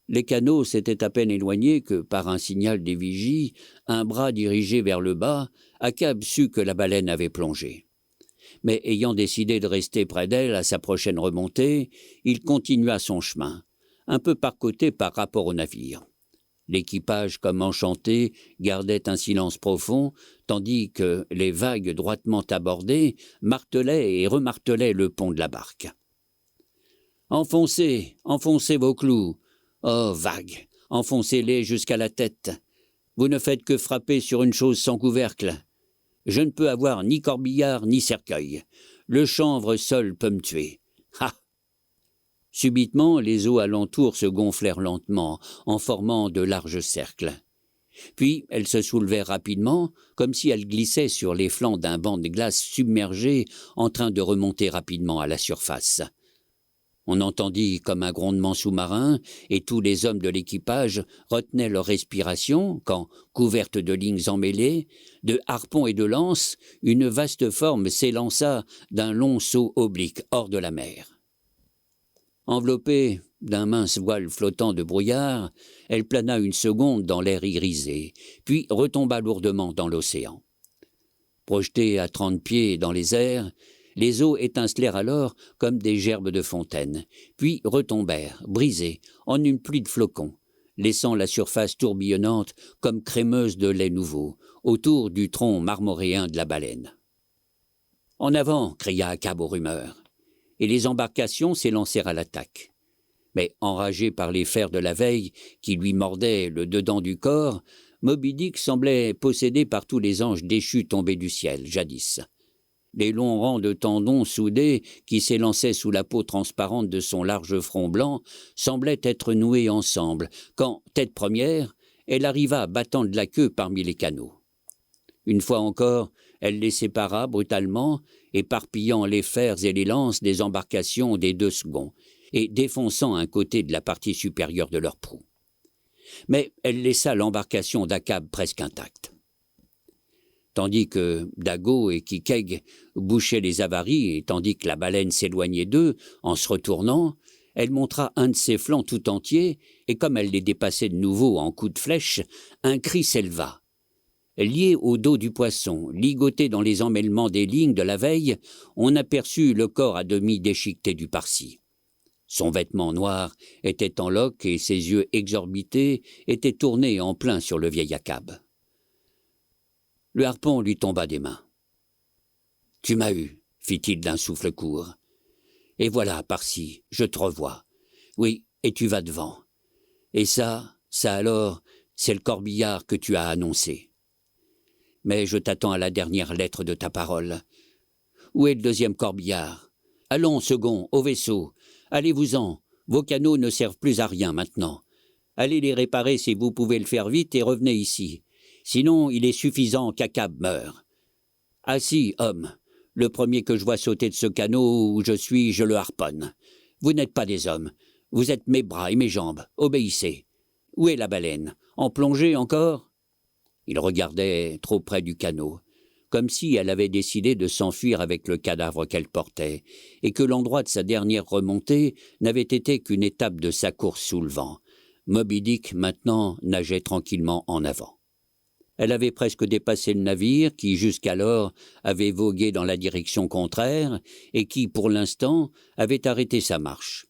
Les canots s'étaient à peine éloignés que, par un signal des vigies, un bras dirigé vers le bas, Achab sut que la baleine avait plongé. Mais ayant décidé de rester près d'elle à sa prochaine remontée, il continua son chemin, un peu par-côté par rapport au navire. L'équipage, comme enchanté, gardait un silence profond, tandis que les vagues droitement abordées martelaient et remartelaient le pont de la barque. « Enfoncez, enfoncez vos clous. Oh, vagues, enfoncez-les jusqu'à la tête. Vous ne faites que frapper sur une chose sans couvercle. Je ne peux avoir ni corbillard ni cercueil. Le chanvre seul peut me tuer. Ha !» Subitement, les eaux alentour se gonflèrent lentement, en formant de larges cercles. Puis elles se soulevèrent rapidement, comme si elles glissaient sur les flancs d'un banc de glace submergé en train de remonter rapidement à la surface. On entendit comme un grondement sous-marin, et tous les hommes de l'équipage retenaient leur respiration quand, couverte de lignes emmêlées, de harpons et de lances, une vaste forme s'élança d'un long saut oblique hors de la mer. Enveloppée d'un mince voile flottant de brouillard, elle plana une seconde dans l'air irisé, puis retomba lourdement dans l'océan. Projetée à 30 pieds dans les airs, les eaux étincelèrent alors comme des gerbes de fontaine, puis retombèrent, brisées, en une pluie de flocons, laissant la surface tourbillonnante comme crémeuse de lait nouveau, autour du tronc marmoréen de la baleine. « En avant !» cria Achab aux rumeurs, et les embarcations s'élancèrent à l'attaque. Mais enragé par les fers de la veille qui lui mordaient le dedans du corps, Moby Dick semblait possédé par tous les anges déchus tombés du ciel, jadis. Les longs rangs de tendons soudés qui s'élançaient sous la peau transparente de son large front blanc semblaient être noués ensemble, quand, tête première, elle arriva battant de la queue parmi les canots. Une fois encore, elle les sépara brutalement, éparpillant les fers et les lances des embarcations des 2 seconds, et défonçant un côté de la partie supérieure de leur proue. Mais elle laissa l'embarcation d'Achab presque intacte. Tandis que Dago et Kikeg bouchaient les avaries et tandis que la baleine s'éloignait d'eux en se retournant, elle montra un de ses flancs tout entier et comme elle les dépassait de nouveau en coups de flèche, un cri s'éleva. Lié au dos du poisson, ligoté dans les emmêlements des lignes de la veille, on aperçut le corps à demi déchiqueté du Parsi. Son vêtement noir était en loques et ses yeux exorbités étaient tournés en plein sur le vieil Achab. Le harpon lui tomba des mains. « Tu m'as eu, fit-il d'un souffle court. Et voilà, Parsi, je te revois. Oui, et tu vas devant. Et ça alors, c'est le corbillard que tu as annoncé. mais je t'attends à la dernière lettre de ta parole. Où est le deuxième corbillard? Allons, second, au vaisseau. Allez-vous-en. Vos canaux ne servent plus à rien maintenant. Allez les réparer si vous pouvez le faire vite et revenez ici. Sinon, il est suffisant qu'Akab meure. Ah si, homme, le premier que je vois sauter de ce canot où je suis, je le harponne. Vous n'êtes pas des hommes. Vous êtes mes bras et mes jambes. Obéissez. Où est la baleine? En plongée encore? Il regardait trop près du canot, comme si elle avait décidé de s'enfuir avec le cadavre qu'elle portait, et que l'endroit de sa dernière remontée n'avait été qu'une étape de sa course sous le vent. Moby Dick, maintenant, nageait tranquillement en avant. Elle avait presque dépassé le navire qui, jusqu'alors, avait vogué dans la direction contraire et qui, pour l'instant, avait arrêté sa marche.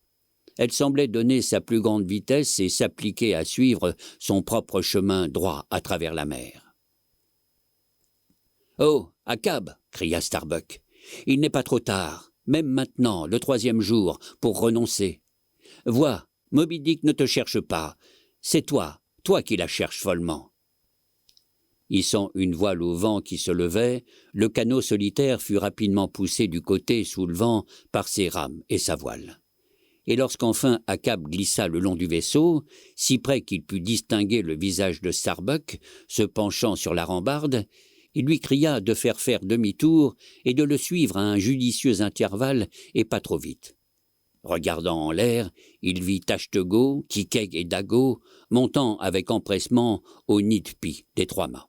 Elle semblait donner sa plus grande vitesse et s'appliquer à suivre son propre chemin droit à travers la mer. « Oh, Akab !» cria Starbuck. « Il n'est pas trop tard, même maintenant, le 3e jour, pour renoncer. Vois, Moby Dick ne te cherche pas. C'est toi qui la cherches follement. » Hissant une voile au vent qui se levait, le canot solitaire fut rapidement poussé du côté sous le vent par ses rames et sa voile. Et lorsqu'enfin Akab glissa le long du vaisseau, si près qu'il put distinguer le visage de Starbuck, se penchant sur la rambarde, il lui cria de faire demi-tour et de le suivre à un judicieux intervalle et pas trop vite. Regardant en l'air, il vit Tashtego, Kikeg et Dago montant avec empressement au nid de pie des 3 mâts.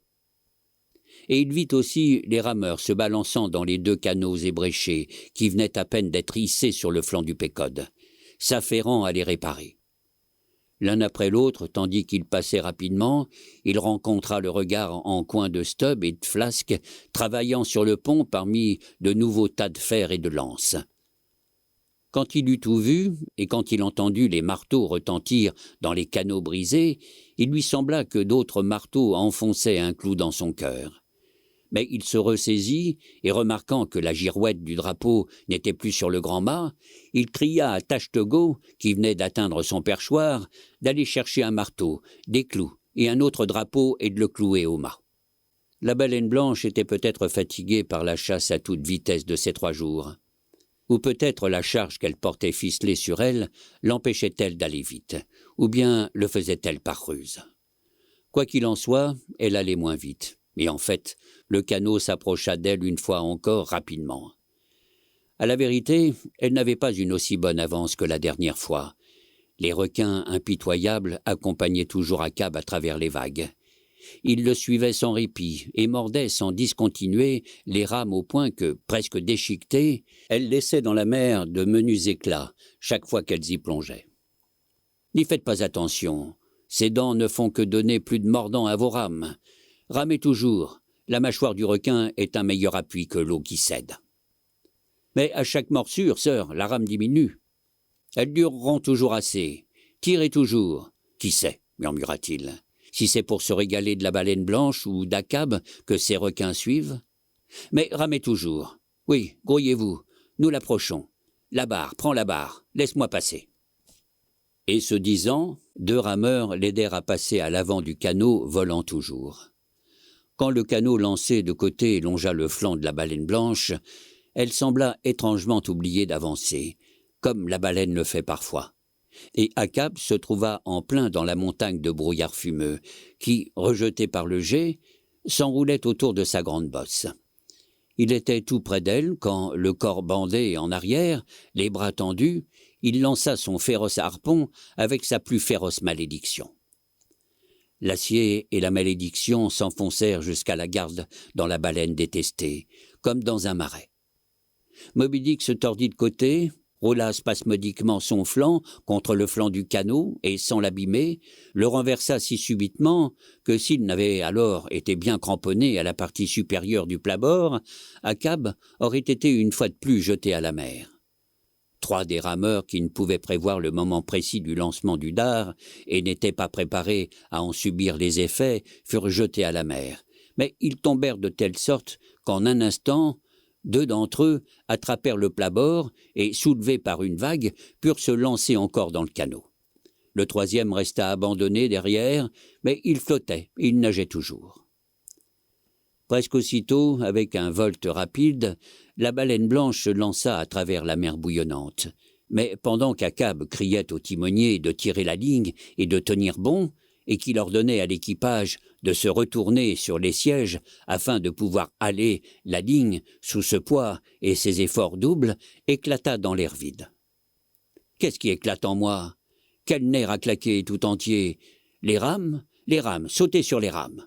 Et il vit aussi les rameurs se balançant dans les 2 canots ébréchés qui venaient à peine d'être hissés sur le flanc du Pécode, s'affairant à les réparer. L'un après l'autre, tandis qu'il passait rapidement, il rencontra le regard en coin de Stubb et de Flask, travaillant sur le pont parmi de nouveaux tas de fer et de lances. Quand il eut tout vu, et quand il entendit les marteaux retentir dans les canots brisés, il lui sembla que d'autres marteaux enfonçaient un clou dans son cœur. Mais il se ressaisit, et remarquant que la girouette du drapeau n'était plus sur le grand mât, il cria à Tashtego, qui venait d'atteindre son perchoir, d'aller chercher un marteau, des clous et un autre drapeau et de le clouer au mât. La baleine blanche était peut-être fatiguée par la chasse à toute vitesse de ces 3 jours. Ou peut-être la charge qu'elle portait ficelée sur elle l'empêchait-elle d'aller vite, ou bien le faisait-elle par ruse. Quoi qu'il en soit, elle allait moins vite. Et en fait, le canot s'approcha d'elle une fois encore rapidement. À la vérité, elle n'avait pas une aussi bonne avance que la dernière fois. Les requins impitoyables accompagnaient toujours Akab à travers les vagues. Ils le suivaient sans répit et mordaient sans discontinuer les rames au point que, presque déchiquetées, elles laissaient dans la mer de menus éclats chaque fois qu'elles y plongeaient. « N'y faites pas attention, ces dents ne font que donner plus de mordants à vos rames. Ramez toujours, la mâchoire du requin est un meilleur appui que l'eau qui cède. Mais à chaque morsure, sœur, la rame diminue. Elles dureront toujours assez. Tirez toujours. Qui sait, murmura-t-il, si c'est pour se régaler de la baleine blanche ou d'Akab que ces requins suivent. Mais ramez toujours. Oui, grouillez-vous, nous l'approchons. La barre, prends la barre, laisse-moi passer. » Et ce disant, 2 rameurs l'aidèrent à passer à l'avant du canot, volant toujours. Quand le canot lancé de côté longea le flanc de la baleine blanche, elle sembla étrangement oublier d'avancer, comme la baleine le fait parfois. Et Akab se trouva en plein dans la montagne de brouillard fumeux, qui, rejeté par le jet, s'enroulait autour de sa grande bosse. Il était tout près d'elle quand, le corps bandé en arrière, les bras tendus, il lança son féroce harpon avec sa plus féroce malédiction. L'acier et la malédiction s'enfoncèrent jusqu'à la garde dans la baleine détestée, comme dans un marais. Moby Dick se tordit de côté, roula spasmodiquement son flanc contre le flanc du canot et, sans l'abîmer, le renversa si subitement que s'il n'avait alors été bien cramponné à la partie supérieure du plat-bord, Akab aurait été une fois de plus jeté à la mer. 3 des rameurs qui ne pouvaient prévoir le moment précis du lancement du dard et n'étaient pas préparés à en subir les effets furent jetés à la mer. Mais ils tombèrent de telle sorte qu'en un instant, 2 d'entre eux attrapèrent le plat-bord et, soulevés par une vague, purent se lancer encore dans le canot. Le 3e resta abandonné derrière, mais il flottait, il nageait toujours. Presque aussitôt, avec un volte rapide, la baleine blanche se lança à travers la mer bouillonnante. Mais pendant qu'Akab criait au timonier de tirer la ligne et de tenir bon, et qu'il ordonnait à l'équipage de se retourner sur les sièges afin de pouvoir haler la ligne sous ce poids et ses efforts doubles, éclata dans l'air vide. « Qu'est-ce qui éclate en moi? Quel nerf a claqué tout entier? Les rames, sautez sur les rames !»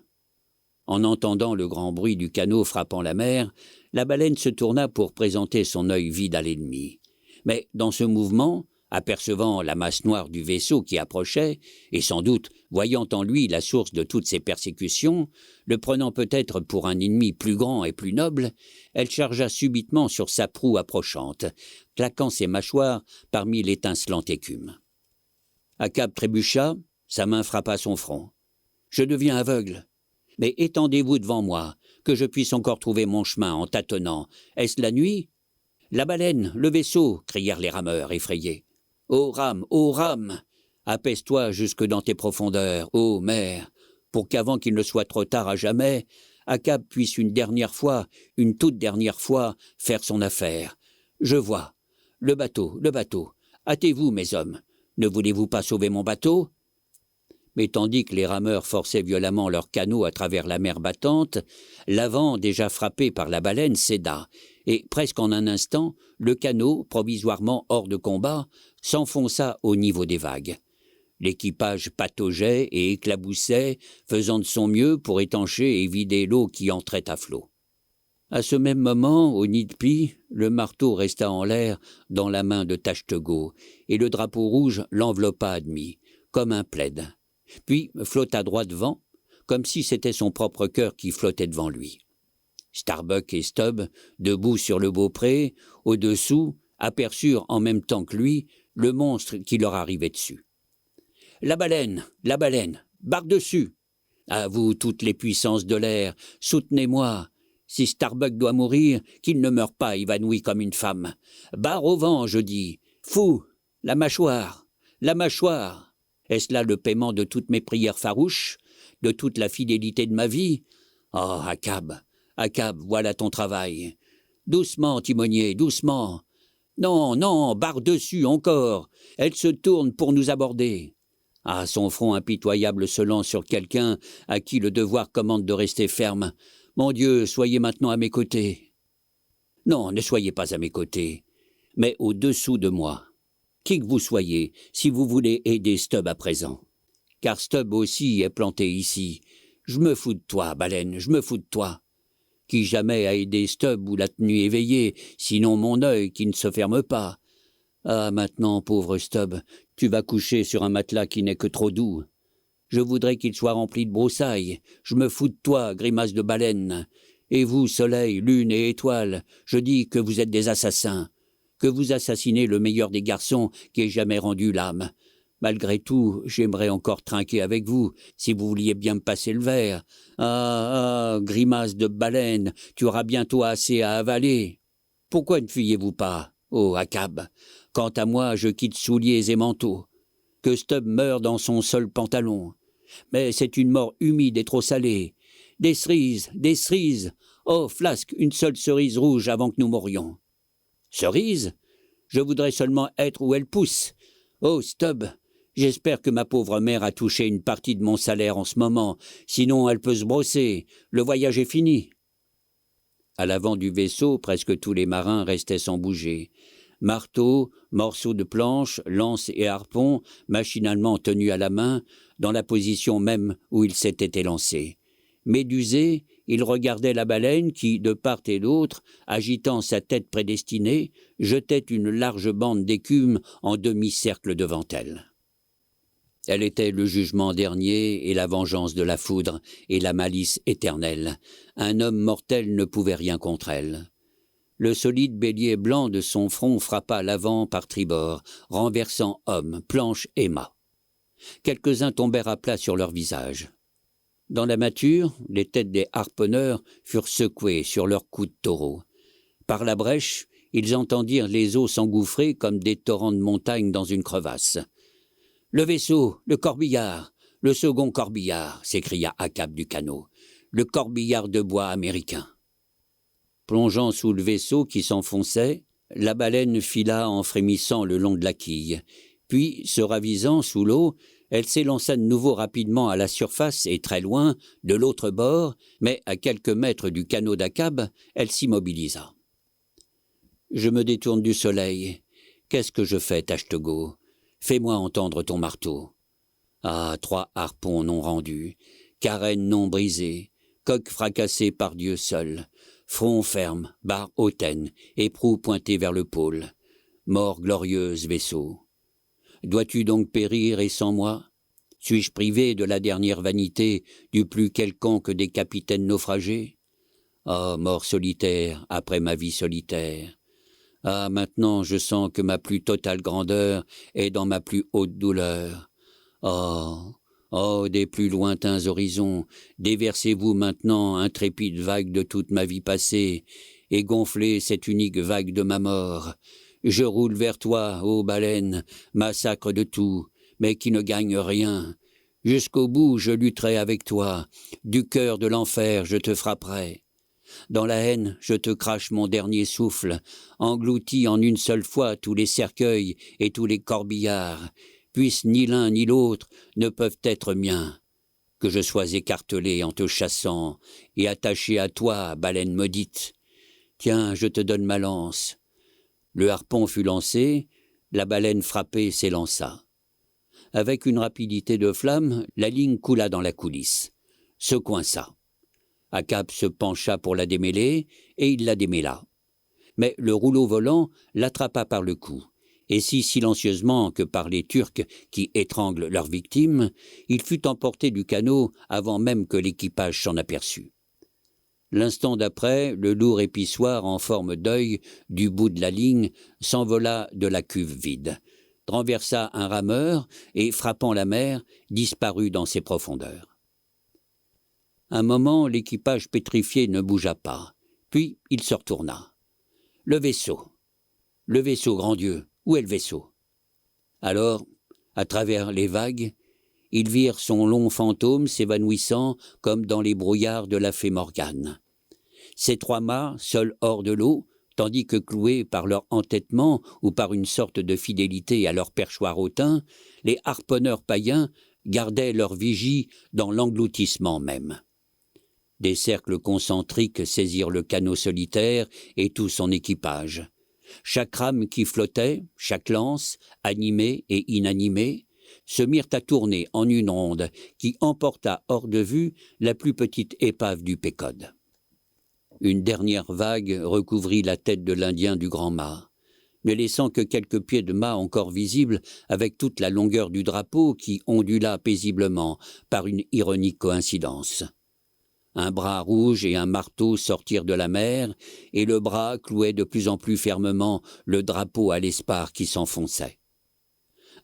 En entendant le grand bruit du canot frappant la mer, la baleine se tourna pour présenter son œil vide à l'ennemi. Mais dans ce mouvement, apercevant la masse noire du vaisseau qui approchait, et sans doute voyant en lui la source de toutes ses persécutions, le prenant peut-être pour un ennemi plus grand et plus noble, elle chargea subitement sur sa proue approchante, claquant ses mâchoires parmi l'étincelante écume. Akab trébucha, sa main frappa son front. « Je deviens aveugle. Mais étendez-vous devant moi, que je puisse encore trouver mon chemin en tâtonnant. Est-ce la nuit ?»« La baleine, le vaisseau !» crièrent les rameurs effrayés. « Ô rame, apaise-toi jusque dans tes profondeurs, ô mer, pour qu'avant qu'il ne soit trop tard à jamais, Akab puisse une toute dernière fois, faire son affaire. Je vois. Le bateau. Hâtez-vous, mes hommes. Ne voulez-vous pas sauver mon bateau ?» Mais tandis que les rameurs forçaient violemment leur canot à travers la mer battante, l'avant, déjà frappé par la baleine, céda, et presque en un instant, le canot, provisoirement hors de combat, s'enfonça au niveau des vagues. L'équipage pataugeait et éclaboussait, faisant de son mieux pour étancher et vider l'eau qui entrait à flot. À ce même moment, au nid de pie, le marteau resta en l'air dans la main de Tachetego, et le drapeau rouge l'enveloppa à demi, comme un plaid. Puis flotta droit devant, comme si c'était son propre cœur qui flottait devant lui. Starbuck et Stubb, debout sur le beaupré, au-dessous, aperçurent en même temps que lui le monstre qui leur arrivait dessus. « La baleine, barre dessus! À vous toutes les puissances de l'air, soutenez-moi! Si Starbuck doit mourir, qu'il ne meure pas évanoui comme une femme. Barre au vent, je dis! Fou! La mâchoire! Est-ce là le paiement de toutes mes prières farouches, de toute la fidélité de ma vie? Oh, Akab, voilà ton travail. Doucement, timonier, doucement. Non, barre dessus encore. Elle se tourne pour nous aborder. Ah, son front impitoyable se lance sur quelqu'un à qui le devoir commande de rester ferme. Mon Dieu, soyez maintenant à mes côtés. Non, ne soyez pas à mes côtés, mais au-dessous de moi. Qui que vous soyez, si vous voulez aider Stubb à présent. Car Stubb aussi est planté ici. Je me fous de toi, baleine, je me fous de toi. Qui jamais a aidé Stubb ou l'a tenu éveillé, sinon mon œil qui ne se ferme pas. Ah, maintenant, pauvre Stubb, tu vas coucher sur un matelas qui n'est que trop doux. Je voudrais qu'il soit rempli de broussailles. Je me fous de toi, grimace de baleine. Et vous, soleil, lune et étoiles, je dis que vous êtes des assassins. Que vous assassinez le meilleur des garçons qui ait jamais rendu l'âme. Malgré tout, j'aimerais encore trinquer avec vous, si vous vouliez bien me passer le verre. Ah, grimace de baleine, tu auras bientôt assez à avaler. Pourquoi ne fuyez-vous pas, ô Akab? Quant à moi, je quitte souliers et manteaux. Que Stubb meure dans son seul pantalon. Mais c'est une mort humide et trop salée. Des cerises. Oh, Flasque, une seule cerise rouge avant que nous mourions. Cerise? Je voudrais seulement être où elle pousse. Oh, Stubb, j'espère que ma pauvre mère a touché une partie de mon salaire en ce moment, sinon elle peut se brosser. Le voyage est fini. À l'avant du vaisseau, presque tous les marins restaient sans bouger. Marteaux, morceaux de planche, lances et harpons, machinalement tenus à la main, dans la position même où ils s'étaient élancés. Médusés, ils regardaient la baleine qui, de part et d'autre, agitant sa tête prédestinée, jetait une large bande d'écume en demi-cercle devant elle. Elle était le jugement dernier et la vengeance de la foudre et la malice éternelle. Un homme mortel ne pouvait rien contre elle. Le solide bélier blanc de son front frappa l'avant par tribord, renversant hommes, planches et mâts. Quelques-uns tombèrent à plat sur leur visage. Dans la mâture, les têtes des harponneurs furent secouées sur leurs coups de taureau. Par la brèche, ils entendirent les eaux s'engouffrer comme des torrents de montagne dans une crevasse. « Le vaisseau, le corbillard, le second corbillard !» s'écria Akab du canot. « le corbillard de bois américain. Plongeant sous le vaisseau qui s'enfonçait, la baleine fila en frémissant le long de la quille. Puis, se ravisant sous l'eau, elle s'élança de nouveau rapidement à la surface et très loin, de l'autre bord, mais à quelques mètres du canot d'Akab, elle s'immobilisa. Je me détourne du soleil. Qu'est-ce que je fais, Tashtego? Fais-moi entendre ton marteau. Ah, 3 harpons non rendus, carène non brisée, coque fracassée par Dieu seul, front ferme, barre hautaine, éperou pointé vers le pôle. Mort glorieuse, vaisseau. Dois-tu donc périr et sans moi? Suis-je privé de la dernière vanité du plus quelconque des capitaines naufragés? Ah, mort solitaire après ma vie solitaire. Ah, maintenant je sens que ma plus totale grandeur est dans ma plus haute douleur. Oh, des plus lointains horizons, déversez-vous maintenant, intrépides vagues de toute ma vie passée, et gonflez cette unique vague de ma mort. Je roule vers toi, ô baleine, massacre de tout, mais qui ne gagne rien. Jusqu'au bout, je lutterai avec toi, du cœur de l'enfer, je te frapperai. Dans la haine, je te crache mon dernier souffle, engloutis en une seule fois tous les cercueils et tous les corbillards, puissent ni l'un ni l'autre ne peuvent être miens. Que je sois écartelé en te chassant et attaché à toi, baleine maudite. Tiens, je te donne ma lance. Le harpon fut lancé, la baleine frappée s'élança. Avec une rapidité de flamme, la ligne coula dans la coulisse, se coinça. Akab se pencha pour la démêler, et il la démêla. Mais le rouleau volant l'attrapa par le cou, et si silencieusement que par les Turcs qui étranglent leurs victimes, il fut emporté du canot avant même que l'équipage s'en aperçût. L'instant d'après, le lourd épissoir en forme d'œil du bout de la ligne s'envola de la cuve vide, renversa un rameur et, frappant la mer, disparut dans ses profondeurs. Un moment, l'équipage pétrifié ne bougea pas, puis il se retourna. Le vaisseau, grand Dieu, où est le vaisseau? Alors, à travers les vagues, ils virent son long fantôme s'évanouissant comme dans les brouillards de la fée Morgane. Ces 3 mâts, seuls hors de l'eau, tandis que cloués par leur entêtement ou par une sorte de fidélité à leur perchoir hautain, les harponneurs païens gardaient leur vigie dans l'engloutissement même. Des cercles concentriques saisirent le canot solitaire et tout son équipage. Chaque rame qui flottait, chaque lance, animée et inanimée, se mirent à tourner en une onde qui emporta hors de vue la plus petite épave du Pécode. Une dernière vague recouvrit la tête de l'Indien du grand mât, ne laissant que quelques pieds de mât encore visibles avec toute la longueur du drapeau qui ondula paisiblement par une ironique coïncidence. Un bras rouge et un marteau sortirent de la mer, et le bras clouait de plus en plus fermement le drapeau à l'espar qui s'enfonçait.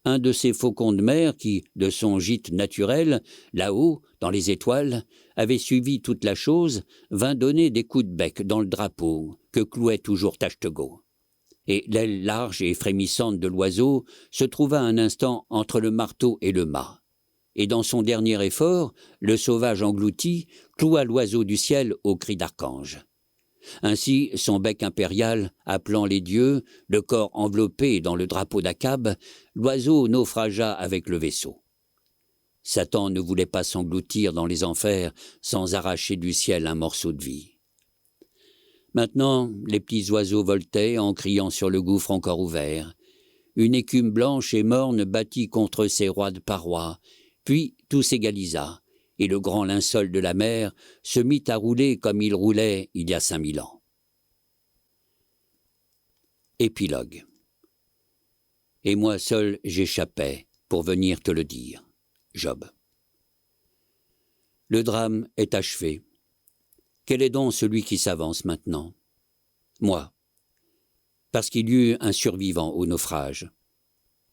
Un de ces faucons de mer qui, de son gîte naturel, là-haut, dans les étoiles, avait suivi toute la chose, vint donner des coups de bec dans le drapeau que clouait toujours Tashtego. Et l'aile large et frémissante de l'oiseau se trouva un instant entre le marteau et le mât. Et dans son dernier effort, le sauvage englouti cloua l'oiseau du ciel au cri d'archange. Ainsi, son bec impérial appelant les dieux, le corps enveloppé dans le drapeau d'Akab, l'oiseau naufragea avec le vaisseau. Satan ne voulait pas s'engloutir dans les enfers sans arracher du ciel un morceau de vie. Maintenant, les petits oiseaux voletaient en criant sur le gouffre encore ouvert. Une écume blanche et morne battit contre ses roides parois, puis tout s'égalisa, et le grand linceul de la mer se mit à rouler comme il roulait il y a 5000 ans. Épilogue. Et moi seul j'échappais pour venir te le dire. Job. Le drame est achevé. Quel est donc celui qui s'avance maintenant? Moi. Parce qu'il y eut un survivant au naufrage.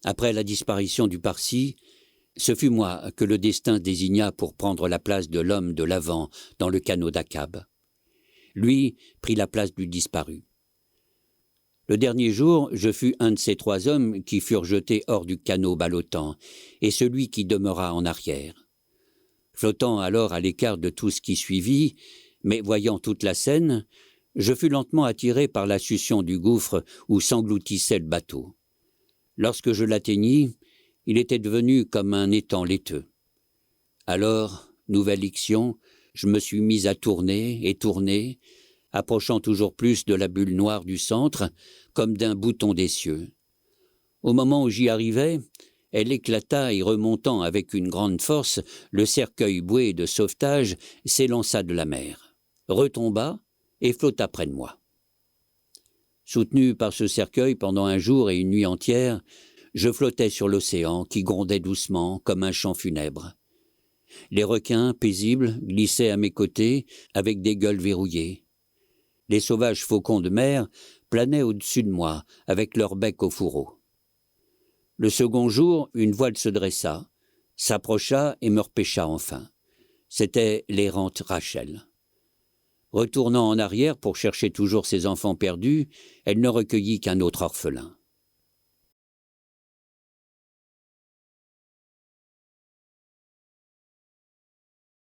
Après la disparition du Parsi, ce fut moi que le destin désigna pour prendre la place de l'homme de l'avant dans le canot d'Akab. Lui prit la place du disparu. Le dernier jour, je fus un de ces 3 hommes qui furent jetés hors du canot ballottant, et celui qui demeura en arrière. Flottant alors à l'écart de tout ce qui suivit, mais voyant toute la scène, je fus lentement attiré par la succion du gouffre où s'engloutissait le bateau. Lorsque je l'atteignis, il était devenu comme un étang laiteux. Alors, nouvelle iction, je me suis mis à tourner et tourner, approchant toujours plus de la bulle noire du centre, comme d'un bouton des cieux. Au moment où j'y arrivais, elle éclata et remontant avec une grande force, le cercueil boué de sauvetage s'élança de la mer, retomba et flotta près de moi. Soutenu par ce cercueil pendant un jour et une nuit entière, je flottais sur l'océan qui grondait doucement comme un chant funèbre. Les requins, paisibles, glissaient à mes côtés avec des gueules verrouillées. Les sauvages faucons de mer planaient au-dessus de moi avec leur bec au fourreau. Le second jour, une voile se dressa, s'approcha et me repêcha enfin. C'était l'errante Rachel. Retournant en arrière pour chercher toujours ses enfants perdus, elle ne recueillit qu'un autre orphelin.